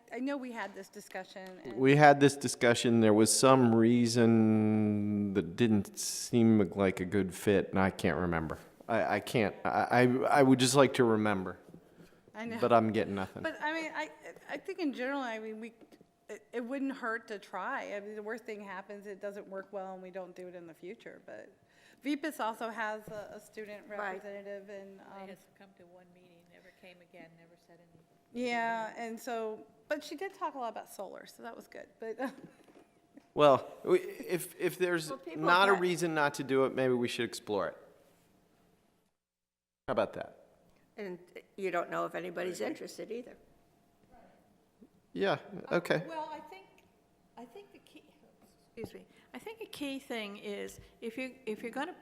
Speaker 8: I know we had this discussion. And
Speaker 1: We had this discussion. There was some reason that didn't seem like a good fit, and I can't remember. I can't. I would just like to remember,
Speaker 8: I know.
Speaker 1: but I'm getting nothing.
Speaker 8: But I mean, I think in general, I mean, it wouldn't hurt to try. I mean, the worst thing happens, it doesn't work well, and we don't do it in the future. But VPAS also has a student representative, and
Speaker 5: They has come to one meeting, never came again, never said anything.
Speaker 8: yeah, and so, but she did talk a lot about solar, so that was good. But
Speaker 1: Well, if there's
Speaker 11: Well, people
Speaker 1: not a
Speaker 11: have-
Speaker 1: reason not to do it, maybe we should explore it. How about that?
Speaker 11: And you don't know if anybody's interested either.
Speaker 1: Yeah, okay.
Speaker 5: Well, I think the key, excuse me, I think a key thing is if you're going to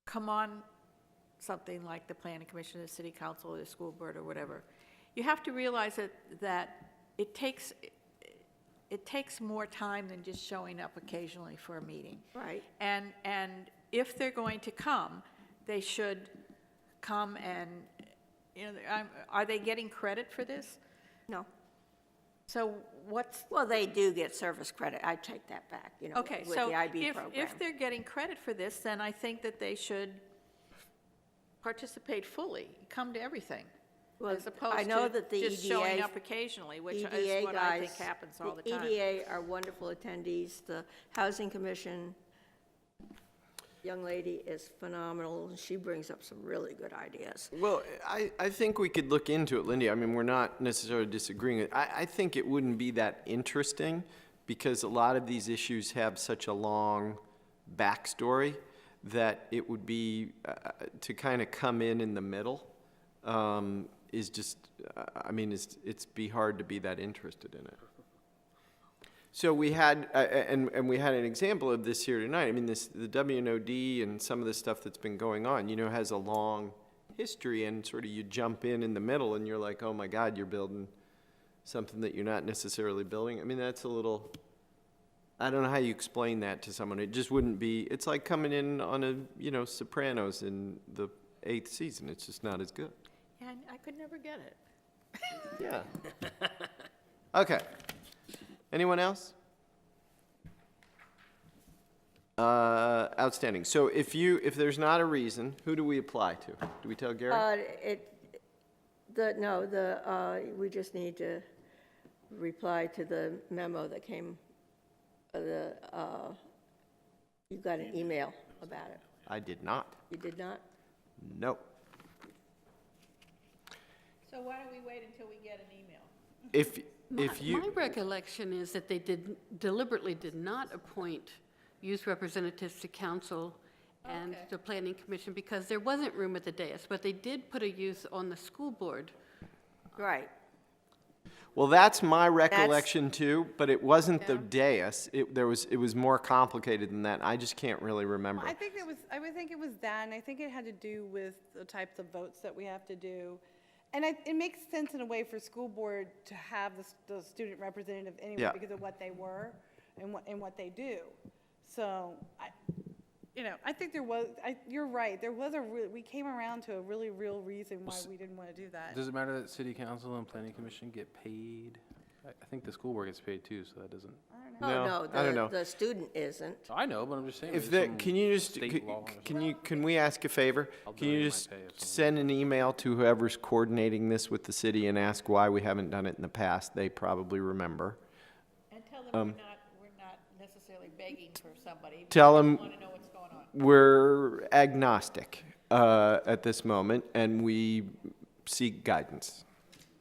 Speaker 5: come on something like the Planning Commission, the City Council, or the School Board, or whatever, you have to realize that it takes more time than just showing up occasionally for a meeting.
Speaker 11: Right.
Speaker 5: And if they're going to come, they should come and, you know, are they getting credit for this?
Speaker 11: No.
Speaker 5: So what's,
Speaker 11: Well, they do get service credit. I take that back, you know,
Speaker 5: okay,
Speaker 11: with
Speaker 5: so
Speaker 11: the IB program.
Speaker 5: if they're getting credit for this, then I think that they should participate fully, come to everything,
Speaker 11: Well,
Speaker 5: as opposed
Speaker 11: I know
Speaker 5: to
Speaker 11: that the
Speaker 5: just showing
Speaker 11: EDA
Speaker 5: up occasionally, which
Speaker 11: EDA
Speaker 5: is what I think
Speaker 11: guys-
Speaker 5: happens all the time.
Speaker 11: The EDA are wonderful attendees. The Housing Commission young lady is phenomenal, and she brings up some really good ideas.
Speaker 1: Well, I think we could look into it, Lindy. I mean, we're not necessarily disagreeing. I think it wouldn't be that interesting because a lot of these issues have such a long backstory that it would be, to kind of come in the middle is just, I mean, it'd be hard to be that interested in it. So we had, and we had an example of this here tonight. I mean, the WNOD and some of the stuff that's been going on, you know, has a long history and sort of you jump in the middle and you're like, oh my God, you're building something that you're not necessarily building. I mean, that's a little, I don't know how you explain that to someone. It just wouldn't be, it's like coming in on a, Sopranos in the 8th season. It's just not as good.
Speaker 5: And I could never get it.
Speaker 1: Yeah. Okay. Anyone else? Outstanding. So if there's not a reason, who do we apply to? Do we tell Gary?
Speaker 11: We just need to reply to the memo that came, you got an email about it.
Speaker 1: I did not.
Speaker 11: You did not?
Speaker 1: No.
Speaker 5: So why don't we wait until we get an email?
Speaker 2: My recollection is that they deliberately did not appoint youth representatives to council and the planning commission because there wasn't room at the dais, but they did put a youth on the school board.
Speaker 11: Right.
Speaker 1: Well, that's my recollection too, but it wasn't the dais. It was more complicated than that. I just can't really remember.
Speaker 8: I would think it was that, and I think it had to do with the types of votes that we have to do. And it makes sense in a way for school board to have the student representative anyway
Speaker 1: Yeah.
Speaker 8: because of what they were and what they do. So, I think you're right. There was we came around to a really real reason why we didn't want to do that.
Speaker 9: Does it matter that city council and planning commission get paid? I think the school board gets paid too, so that doesn't.
Speaker 1: No, I don't know.
Speaker 11: The student isn't.
Speaker 9: I know, but I'm just saying.
Speaker 1: If
Speaker 9: there's
Speaker 1: that,
Speaker 9: some
Speaker 1: can you just,
Speaker 9: state law or something.
Speaker 1: can we ask a favor?
Speaker 9: I'll
Speaker 1: Can you
Speaker 9: donate my
Speaker 1: just
Speaker 9: pay if someone-
Speaker 1: send an email to whoever's coordinating this with the city and ask why we haven't done it in the past? They probably remember.
Speaker 5: And tell them we're not necessarily begging for somebody.
Speaker 1: Tell
Speaker 5: We
Speaker 1: them
Speaker 5: just want to know what's going on.
Speaker 1: we're agnostic at this moment and we seek guidance.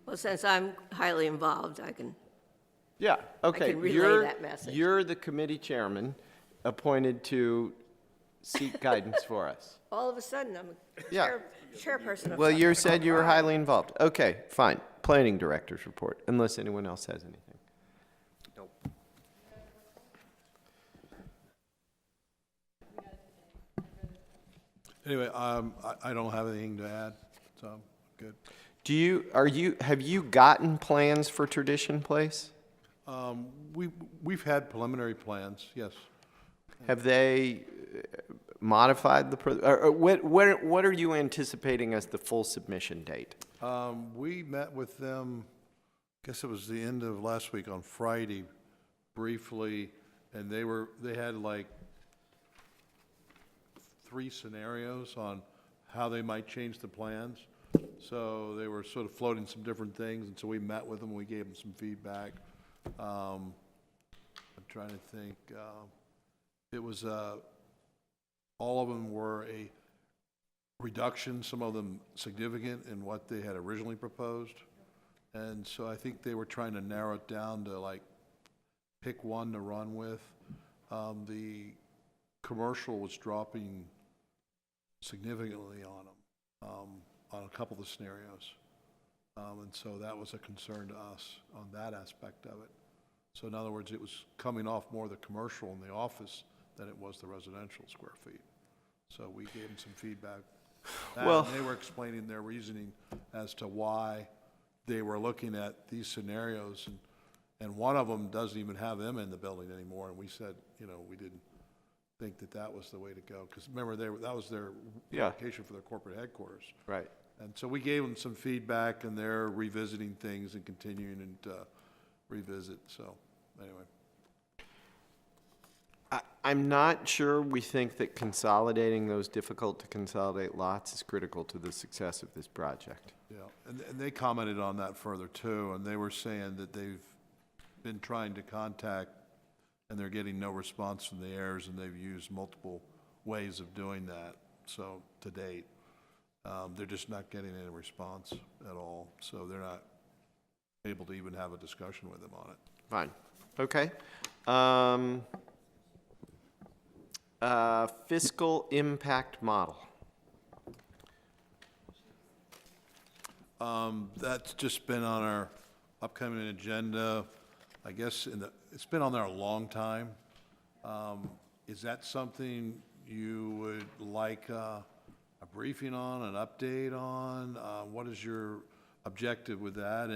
Speaker 11: Well, since I'm highly involved, I can.
Speaker 1: Yeah, okay.
Speaker 11: can relay
Speaker 1: You're-
Speaker 11: that message.
Speaker 1: You're the committee chairman appointed to seek guidance for us.
Speaker 11: All of a sudden, I'm a
Speaker 1: Yeah.
Speaker 11: chairperson of
Speaker 1: Well, you
Speaker 11: something.
Speaker 1: said you were highly involved. Okay, fine. Planning director's report, unless anyone else has anything.
Speaker 7: Nope.
Speaker 12: Anyway, I don't have anything to add, so, good.
Speaker 1: Have you gotten plans for Tradition Place?
Speaker 12: We've had preliminary plans, yes.
Speaker 1: Have they modified or what are you anticipating as the full submission date?
Speaker 12: We met with them, I guess it was the end of last week on Friday, briefly, and they had like 3 scenarios on how they might change the plans. So they were sort of floating some different things, and so we met with them, we gave them some feedback. I'm trying to think, it was, all of them were a reduction, some of them significant in what they had originally proposed. And so I think they were trying to narrow it down to like, pick one to run with. The commercial was dropping significantly on them, on a couple of the scenarios. And so that was a concern to us on that aspect of it. So in other words, it was coming off more the commercial in the office than it was the residential square feet. So we gave them some feedback.
Speaker 1: Well-
Speaker 12: And they were explaining their reasoning as to why they were looking at these scenarios, and one of them doesn't even have them in the building anymore, and we said, we didn't think that that was the way to go, because remember, that was their
Speaker 1: Yeah.
Speaker 12: application for their corporate headquarters.
Speaker 1: Right.
Speaker 12: And so we gave them some feedback, and they're revisiting things and continuing and revisit, so, anyway.
Speaker 1: I'm not sure we think that consolidating those difficult-to-consolidate lots is critical to the success of this project.
Speaker 12: Yeah, and they commented on that further too, and they were saying that they've been trying to contact, and they're getting no response from the heirs, and they've used multiple ways of doing that, so, to date. They're just not getting any response at all, so they're not able to even have a discussion with them on it.
Speaker 1: Fine. Okay. Fiscal impact model.
Speaker 12: That's just been on our upcoming agenda, I guess, it's been on there a long time. Is that something you would like a briefing on, an update on? What is your objective with that?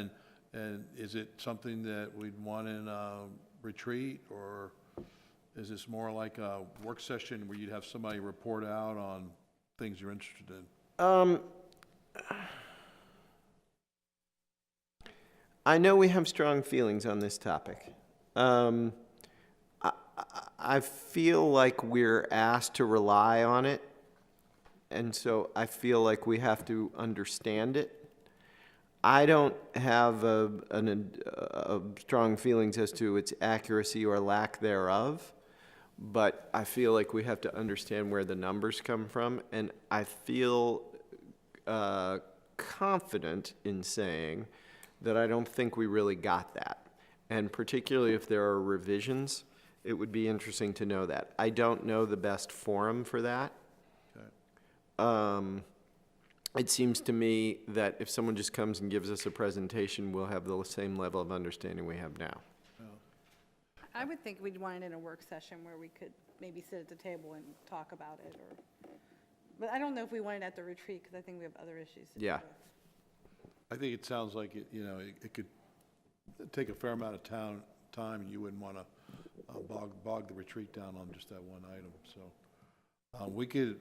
Speaker 12: And is it something that we'd want in a retreat, or is this more like a work session where you'd have somebody report out on things you're interested in?
Speaker 1: I know we have strong feelings on this topic. I feel like we're asked to rely on it, and so I feel like we have to understand it. I don't have strong feelings as to its accuracy or lack thereof, but I feel like we have to understand where the numbers come from, and I feel confident in saying that I don't think we really got that. And particularly if there are revisions, it would be interesting to know that. I don't know the best forum for that.
Speaker 12: Okay.
Speaker 1: It seems to me that if someone just comes and gives us a presentation, we'll have the same level of understanding we have now.
Speaker 8: I would think we'd want it in a work session where we could maybe sit at the table and talk about it, but I don't know if we want it at the retreat, because I think we have other issues to deal
Speaker 1: Yeah.
Speaker 8: with.
Speaker 12: I think it sounds like, it could take a fair amount of time, and you wouldn't want to bog the retreat down on just that one item. So we could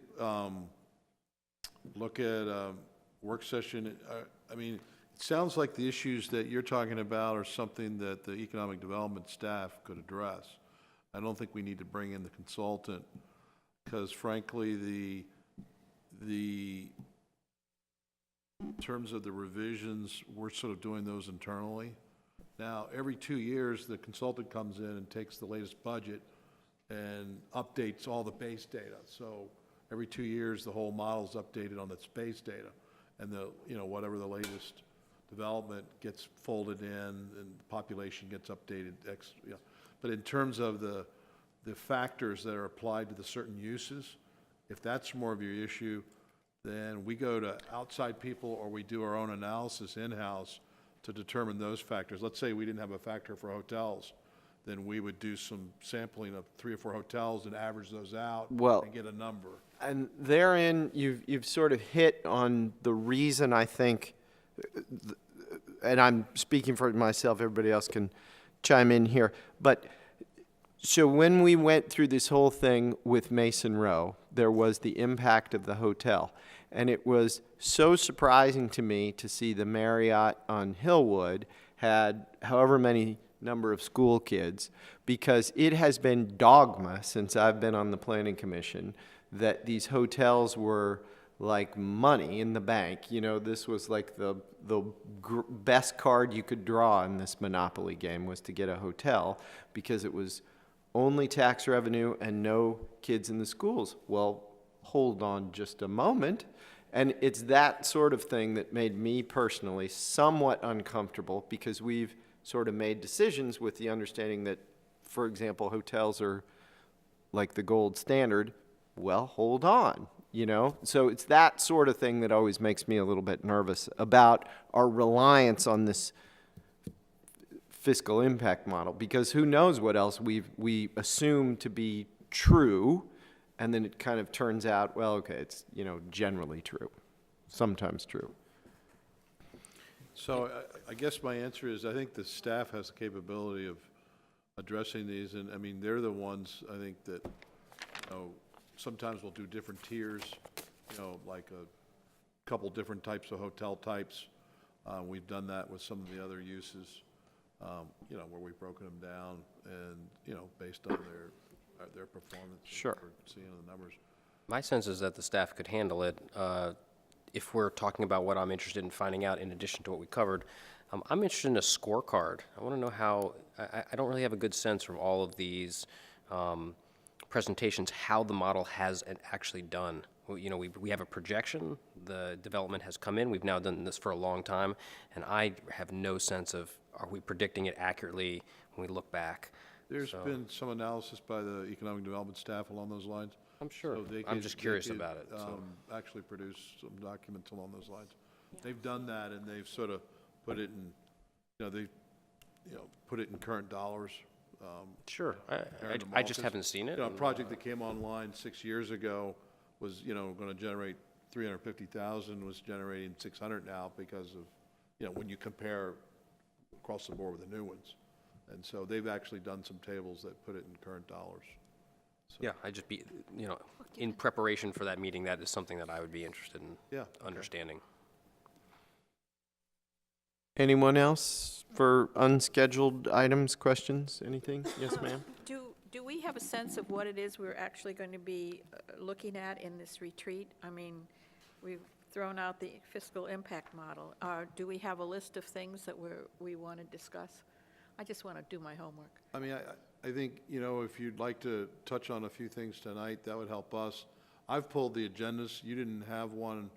Speaker 12: look at a work session. I mean, it sounds like the issues that you're talking about are something that the economic development staff could address. I don't think we need to bring in the consultant, because frankly, in terms of the revisions, we're sort of doing those internally. Now, every 2 years, the consultant comes in and takes the latest budget and updates all the base data. So every 2 years, the whole model's updated on its base data. And whatever the latest development gets folded in, and the population gets updated. But in terms of the factors that are applied to the certain uses, if that's more of your issue, then we go to outside people, or we do our own analysis in-house to determine those factors. Let's say we didn't have a factor for hotels, then we would do some sampling of 3 or 4 hotels and average those out and get a number.
Speaker 1: And therein, you've sort of hit on the reason I think, and I'm speaking for myself, everybody else can chime in here, but so when we went through this whole thing with Mason Row, there was the impact of the hotel. And it was so surprising to me to see the Marriott on Hillwood had however many number of school kids, because it has been dogma since I've been on the Planning Commission that these hotels were like money in the bank. This was like the best card you could draw in this Monopoly game, was to get a hotel, because it was only tax revenue and no kids in the schools. Well, hold on just a moment. And it's that sort of thing that made me personally somewhat uncomfortable, because we've sort of made decisions with the understanding that, for example, hotels are like the gold standard. Well, hold on, So it's that sort of thing that always makes me a little bit nervous about our reliance on this fiscal impact model, because who knows what else we assume to be true, and then it kind of turns out, well, okay, it's generally true, sometimes true.
Speaker 12: So I guess my answer is, I think the staff has the capability of addressing these, and I mean, they're the ones, I think, that, sometimes we'll do different tiers, like a couple different types of hotel types. We've done that with some of the other uses, where we've broken them down and, based on their performance.
Speaker 1: Sure.
Speaker 12: Seeing the numbers.
Speaker 7: My sense is that the staff could handle it. If we're talking about what I'm interested in finding out in addition to what we covered, I'm interested in a scorecard. I want to know how, I don't really have a good sense from all of these presentations how the model has actually done. We have a projection, the development has come in, we've now done this for a long time, and I have no sense of, are we predicting it accurately when we look back?
Speaker 12: There's been some analysis by the economic development staff along those lines.
Speaker 7: I'm sure.
Speaker 12: So
Speaker 7: I'm just curious about it.
Speaker 12: Actually produce some documents along those lines. They've done that, and they've sort of put it in, put it in current dollars.
Speaker 7: Sure. I just haven't seen it.
Speaker 12: A project that came online 6 years ago was, going to generate 350,000 was generating 600 now because of, you know, when you compare across the board with the new ones. And so they've actually done some tables that put it in current dollars.
Speaker 7: Yeah, you know, in preparation for that meeting, that is something that I would be interested in
Speaker 12: Yeah, okay.
Speaker 7: understanding.
Speaker 1: Anyone else for unscheduled items, questions, anything? Yes, ma'am?
Speaker 5: Do we have a sense of what it is we're actually going to be looking at in this retreat? I mean, we've thrown out the fiscal impact model. Do we have a list of things that we want to discuss? I just want to do my homework.
Speaker 12: I mean, I think, you know, if you'd like to touch on a few things tonight, that would help us. I've pulled the agendas. You didn't have one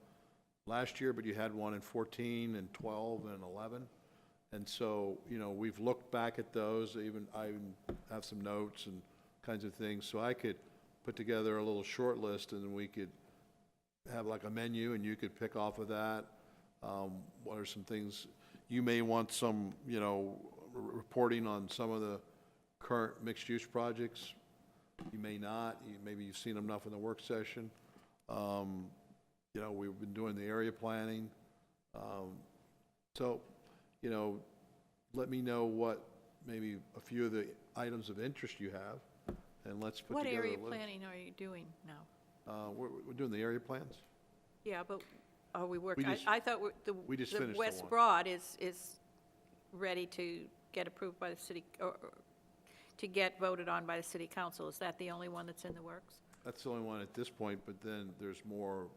Speaker 12: last year, but you had one in 14 and 12 and 11. And so, you know, we've looked back at those. I even have some notes and kinds of things. So I could put together a little short list, and then we could have like a menu, and you could pick off of that. What are some things you may want some, you know, reporting on some of the current mixed-use projects. You may not. Maybe you've seen enough in the work session. You know, we've been doing the area planning. So, you know, let me know what maybe a few of the items of interest you have, and let's put
Speaker 5: What
Speaker 12: together a
Speaker 5: area
Speaker 12: list.
Speaker 5: planning are you doing now?
Speaker 12: We're doing the area plans.
Speaker 5: Yeah, but are we working?
Speaker 12: We just-
Speaker 5: I thought
Speaker 12: we just
Speaker 5: the
Speaker 12: finished the
Speaker 5: West
Speaker 12: one.
Speaker 5: Broad is ready to get approved by the city, or to get voted on by the city council. Is that the only one that's in the works?
Speaker 12: That's the only one at this point, but then there's more,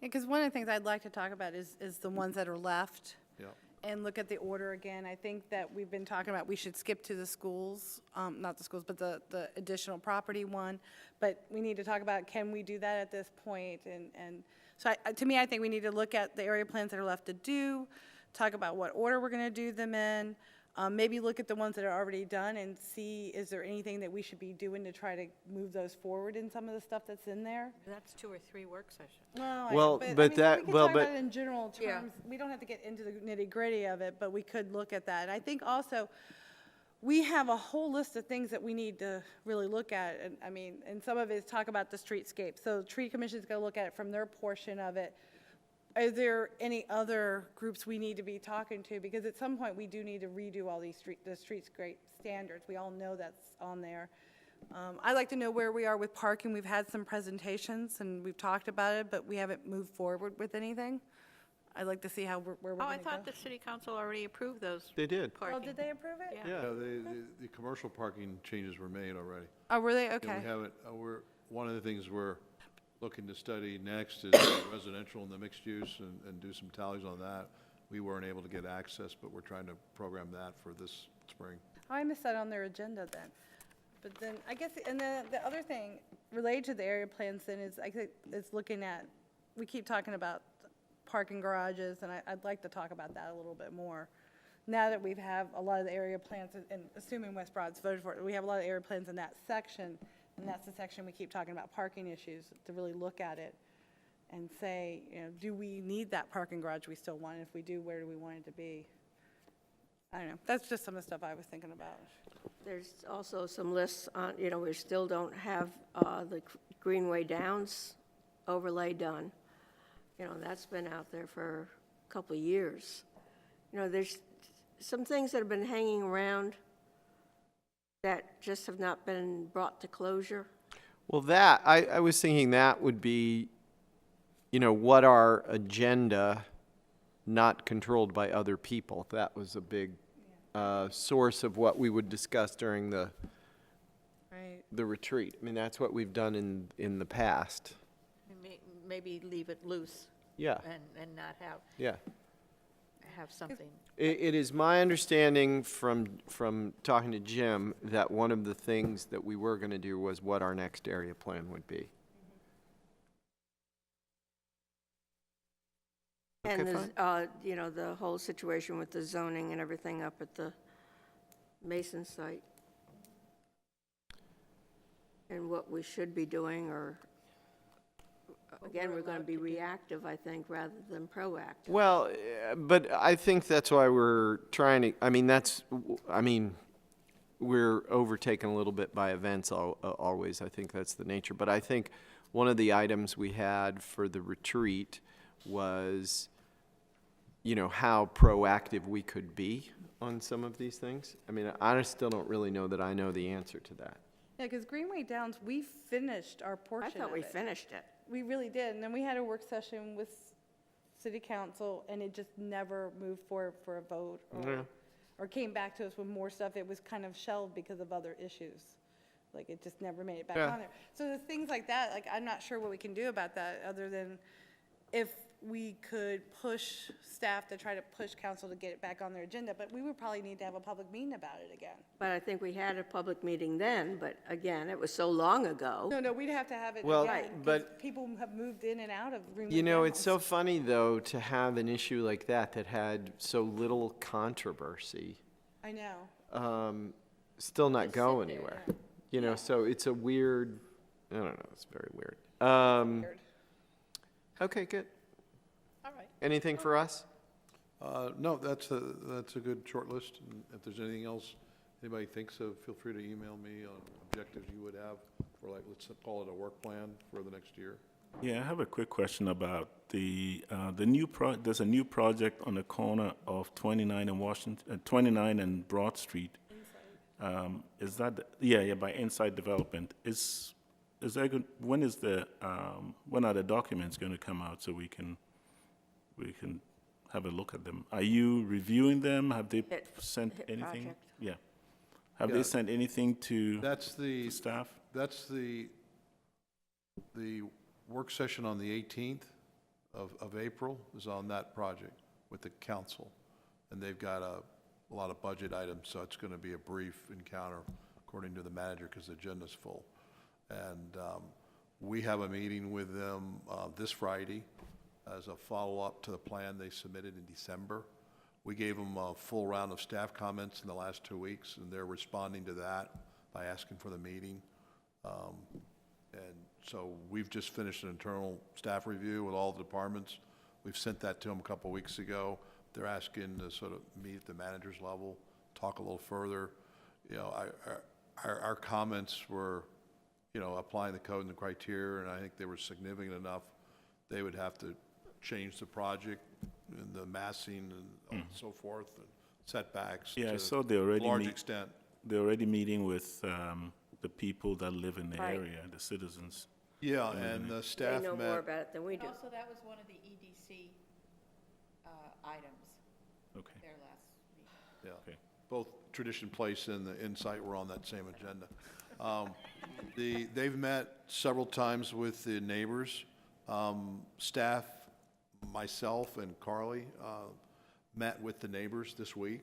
Speaker 8: Because one of the things I'd like to talk about is the ones that are left.
Speaker 12: yeah.
Speaker 8: And look at the order again. I think that we've been talking about, we should skip to the schools, not the schools, but the additional property one. But we need to talk about, can we do that at this point? And so to me, I think we need to look at the area plans that are left to do, talk about what order we're gonna do them in, maybe look at the ones that are already done and see, is there anything that we should be doing to try to move those forward in some of the stuff that's in there?
Speaker 5: That's 2 or 3 work sessions.
Speaker 1: Well,
Speaker 8: I
Speaker 1: but
Speaker 8: mean,
Speaker 1: that-
Speaker 8: we can
Speaker 1: well,
Speaker 8: talk about
Speaker 1: but-
Speaker 8: it in general
Speaker 5: Yeah.
Speaker 8: terms. We don't have to get into the nitty-gritty of it, but we could look at that. And I think also, we have a whole list of things that we need to really look at. And I mean, and some of it is talk about the streetscape. So the tree commission's gonna look at it from their portion of it. Are there any other groups we need to be talking to? Because at some point, we do need to redo all these the streetscape standards. We all know that's on there. I'd like to know where we are with parking. We've had some presentations and we've talked about it, but we haven't moved forward with anything. I'd like to see how where we're
Speaker 5: Oh,
Speaker 8: gonna
Speaker 5: I
Speaker 8: go.
Speaker 5: thought the city council already approved those
Speaker 1: They did.
Speaker 8: Oh,
Speaker 5: parking.
Speaker 8: did they approve it?
Speaker 5: Yeah.
Speaker 12: Yeah, the commercial parking changes were made already.
Speaker 8: Oh, were they?
Speaker 12: Yeah,
Speaker 8: Okay.
Speaker 12: we haven't, one of the things we're looking to study next is residential and the mixed use and do some tallies on that. We weren't able to get access, but we're trying to program that for this spring.
Speaker 8: Oh, I missed that on their agenda then. But then, I guess, and then the other thing related to the area plans then is, I think, is looking at, we keep talking about parking garages, and I'd like to talk about that a little bit more. Now that we have a lot of the area plans, and assuming West Broad's voted for it, we have a lot of area plans in that section, and that's the section we keep talking about parking issues, to really look at it and say, you know, do we need that parking garage we still want? If we do, where do we want it to be? I don't know. That's just some of the stuff I was thinking about.
Speaker 11: There's also some lists on, you know, we still don't have the Greenway Downs overlay done. You know, that's been out there for a couple of years. You know, there's some things that have been hanging around that just have not been brought to closure.
Speaker 1: Well, that, I was thinking that would be, you know, what our agenda, not controlled by other people. That was a big source of what we would discuss during the
Speaker 8: Right.
Speaker 1: retreat. I mean, that's what we've done in the past.
Speaker 5: Maybe leave it loose
Speaker 1: Yeah,
Speaker 5: and not
Speaker 1: yeah.
Speaker 5: have something.
Speaker 1: It is my understanding from talking to Jim that one of the things that we were going to do was what our next area plan would be.
Speaker 11: And
Speaker 1: Okay,
Speaker 11: there's, you know, the whole situation with the zoning and everything up at the Mason site. And what we should be doing, or, again, we're going to be reactive, I think, rather than proactive.
Speaker 1: Well, but I think that's why we're trying to, we're overtaken a little bit by events always. I think that's the nature. But I think one of the items we had for the retreat was, you know, how proactive we could be on some of these things. I mean, I still don't really know that I know the answer to that.
Speaker 8: Yeah, because Greenway Downs, we finished our
Speaker 11: I
Speaker 8: portion
Speaker 11: thought
Speaker 8: of
Speaker 11: we
Speaker 8: it.
Speaker 11: finished it.
Speaker 8: We really did, and then we had a work session with city council, and it just never moved forward for a vote or came back to us with more stuff. It was kind of shelved because of other issues. Like, it just never made it back
Speaker 1: Yeah.
Speaker 8: on there. So the things like that, like, I'm not sure what we can do about that, other than if we could push staff to try to push council to get it back on their agenda, but we would probably need to have a public meeting about it again.
Speaker 11: But I think we had a public meeting then, but again, it was so long ago.
Speaker 8: No, we'd have to have it
Speaker 1: Well,
Speaker 8: again, 'cause
Speaker 1: but-
Speaker 8: people have moved in and out of Greenway
Speaker 1: You know, it's
Speaker 8: Downs.
Speaker 1: so funny, though, to have an issue like that that had so little controversy,
Speaker 8: I know.
Speaker 1: still not go anywhere. You know, so it's a weird, I don't know, it's very weird.
Speaker 8: Weird.
Speaker 1: Okay, good.
Speaker 5: All right.
Speaker 1: Anything for us?
Speaker 12: No, that's a good short list, and if there's anything else anybody thinks of, feel free to email me on objectives you would have, or like, let's call it a work plan for the next year.
Speaker 10: Yeah, I have a quick question about the there's a new project on the corner of 29 and Washington, 29 and Broad Street. Is that, by Inside Development. Is that good, when are the documents going to come out so we can have a look at them? Are you reviewing them? Have they sent
Speaker 11: hit
Speaker 10: anything?
Speaker 11: project.
Speaker 10: Yeah. Have
Speaker 12: Yeah.
Speaker 10: they sent anything to
Speaker 12: That's the,
Speaker 10: staff?
Speaker 12: that's the work session on the 18th of April is on that project with the council. And they've got a lot of budget items, so it's going to be a brief encounter according to the manager because the agenda's full. And we have a meeting with them this Friday as a follow-up to the plan they submitted in December. We gave them a full round of staff comments in the last 2 weeks, and they're responding to that by asking for the meeting. And so we've just finished an internal staff review with all the departments. We've sent that to them a couple weeks ago. They're asking to sort of meet at the manager's level, talk a little further. You know, our comments were, you know, applying the code and the criteria, and I think they were significant enough. They would have to change the project and the massing and so forth, and setbacks
Speaker 10: Yeah, I
Speaker 12: to
Speaker 10: saw they already
Speaker 12: a large
Speaker 10: meet-
Speaker 12: extent.
Speaker 10: They're already meeting with the people that live in the
Speaker 11: Right.
Speaker 10: area, the citizens.
Speaker 12: Yeah, and the
Speaker 11: They
Speaker 12: staff
Speaker 11: know more
Speaker 12: met,
Speaker 11: about it than we do.
Speaker 5: Also, that was one of the EDC items,
Speaker 10: Okay.
Speaker 5: their last meeting.
Speaker 12: yeah.
Speaker 10: Okay.
Speaker 12: Both Tradition Place and the Insight were on that same agenda. They've met several times with the neighbors. Staff, myself and Carly, met with the neighbors this week.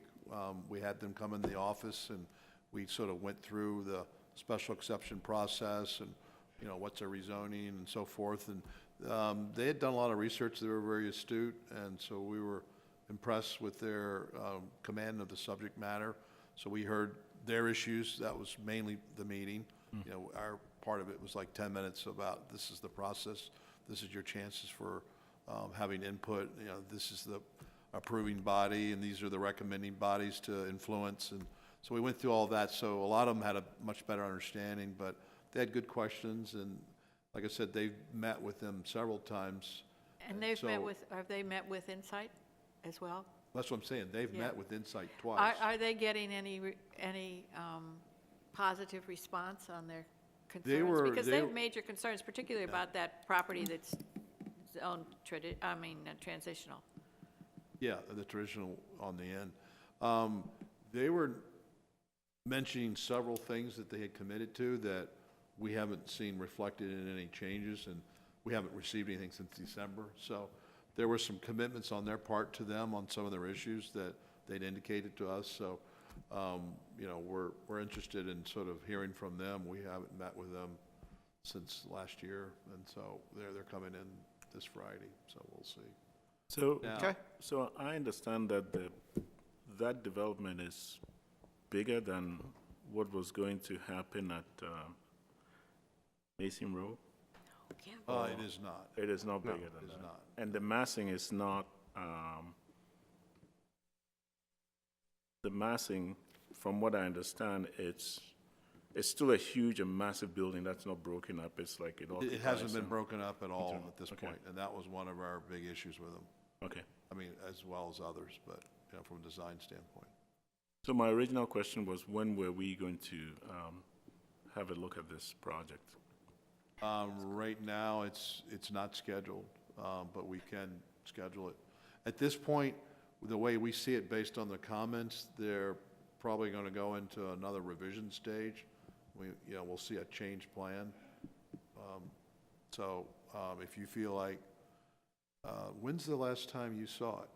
Speaker 12: We had them come in the office, and we sort of went through the special exception process and, you know, what's a rezoning and so forth. And they had done a lot of research. They were very astute, and so we were impressed with their command of the subject matter. So we heard their issues. That was mainly the meeting. You know, our part of it was like 10 minutes about, this is the process, this is your chances for having input, you know, this is the approving body, and these are the recommending bodies to influence. And so we went through all that. So a lot of them had a much better understanding, but they had good questions. And like I said, they've met with them several times.
Speaker 5: And they've
Speaker 12: so-
Speaker 5: met with, have they met with Insight as well?
Speaker 12: That's what I'm saying. They've
Speaker 5: Yeah.
Speaker 12: met with Insight twice.
Speaker 5: Are they getting any positive response on their
Speaker 12: They
Speaker 5: concerns?
Speaker 12: were-
Speaker 5: Because
Speaker 12: they
Speaker 5: they have
Speaker 12: were-
Speaker 5: major concerns, particularly about that property that's zoned transitional.
Speaker 12: Yeah, the traditional on the end. They were mentioning several things that they had committed to that we haven't seen reflected in any changes, and we haven't received anything since December. So there were some commitments on their part to them on some of their issues that they'd indicated to us. So, you know, we're interested in sort of hearing from them. We haven't met with them since last year, and so they're coming in this Friday, so we'll see.
Speaker 10: So,
Speaker 12: Now-
Speaker 10: so I understand that that development is bigger than what was going to happen at Mason Road?
Speaker 12: It is not.
Speaker 10: It is not bigger than
Speaker 12: It is
Speaker 10: that.
Speaker 12: not.
Speaker 10: And the massing is not, the massing, from what I understand, it's it's still a huge and massive building that's not broken up. It's like it occupies.
Speaker 12: It hasn't been
Speaker 10: some-
Speaker 12: broken up at all
Speaker 10: Okay.
Speaker 12: at this
Speaker 10: Okay.
Speaker 12: point, and that was one of our big issues with them.
Speaker 10: Okay.
Speaker 12: I mean, as well as others, but, you know, from a design standpoint.
Speaker 10: So my original question was, when were we going to have a look at this project?
Speaker 12: Right now, it's not scheduled, but we can schedule it. At this point, the way we see it, based on the comments, they're probably gonna go into another revision stage. We'll see a change plan. So, if you feel like, when's the last time you saw it?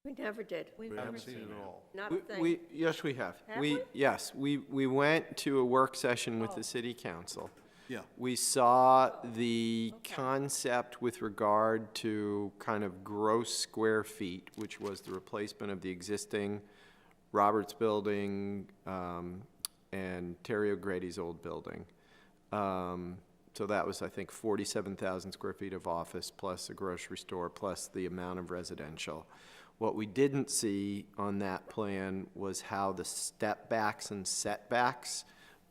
Speaker 11: We never did.
Speaker 12: We haven't seen it at all.
Speaker 11: Not a thing.
Speaker 1: Yes, we have.
Speaker 11: Have we?
Speaker 1: Yes, we went to a work session with the city council.
Speaker 12: Yeah.
Speaker 1: We saw the concept with regard to kind of gross square feet, which was the replacement of the existing Roberts Building and Terry O'Grady's old building. So that was, I think, 47,000 square feet of office, plus a grocery store, plus the amount of residential. What we didn't see on that plan was how the step backs and setbacks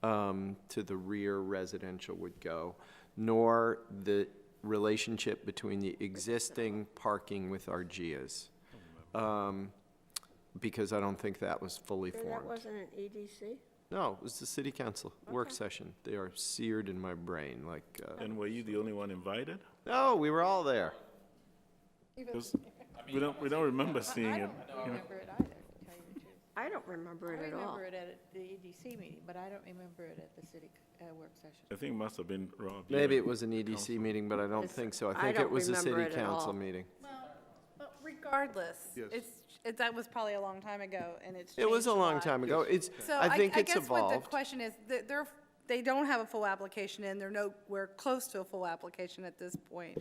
Speaker 1: to the rear residential would go, nor the relationship between the existing parking with Argia's. Because I don't think that was fully
Speaker 11: That
Speaker 1: formed.
Speaker 11: wasn't an EDC?
Speaker 1: No, it was the city council work session. They are seared in my brain, like,
Speaker 10: And were you the only one invited?
Speaker 1: no, we were all there.
Speaker 10: 'Cause we don't remember seeing it.
Speaker 5: I don't remember it either, to tell you the truth.
Speaker 11: I don't remember it
Speaker 5: I
Speaker 11: at all.
Speaker 5: remember it at the EDC meeting, but I don't remember it at the city work session.
Speaker 10: I think it must have been Rob.
Speaker 1: Maybe it was an EDC meeting, but I don't think so. I
Speaker 11: I
Speaker 1: think it
Speaker 11: don't
Speaker 1: was a
Speaker 11: remember
Speaker 1: city
Speaker 11: it at
Speaker 1: council
Speaker 11: all.
Speaker 1: meeting.
Speaker 8: Well, regardless,
Speaker 12: Yes.
Speaker 8: that was probably a long time ago, and it's
Speaker 1: It was
Speaker 8: changed
Speaker 1: a long
Speaker 8: lot.
Speaker 1: time ago. It's,
Speaker 8: So
Speaker 1: I think it's
Speaker 8: guess what the
Speaker 1: evolved.
Speaker 8: question is, they don't have a full application in, they're nowhere close to a full application at this point.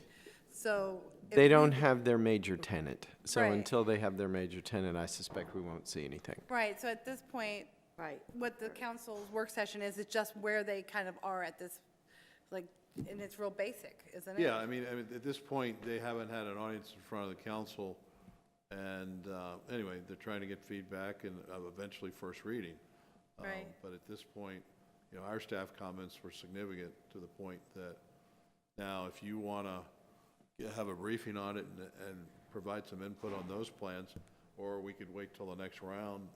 Speaker 8: So. if
Speaker 1: They
Speaker 8: we-
Speaker 1: don't have their major tenant. So
Speaker 8: Right.
Speaker 1: until they have their major tenant, I suspect we won't see anything.
Speaker 8: Right, so at this point,
Speaker 11: Right.
Speaker 8: what the council's work session is just where they kind of are at this, like, and it's real basic, isn't it?
Speaker 12: Yeah, I mean, at this point, they haven't had an audience in front of the council, and anyway, they're trying to get feedback and eventually first reading.
Speaker 8: Right.
Speaker 12: But at this point, our staff comments were significant to the point that now, if you want to have a briefing on it and provide some input on those plans, or we could wait till the next round.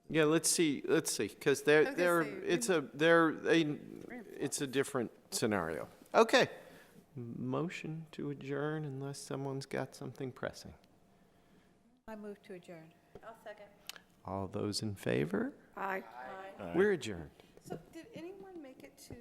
Speaker 1: Yeah, let's see, because it's a different scenario. Okay. Motion to adjourn unless someone's got something pressing.
Speaker 5: I move to adjourn.
Speaker 8: I'll second.
Speaker 1: All those in favor?
Speaker 11: Aye.
Speaker 1: We're adjourned.
Speaker 8: So did anyone make it to?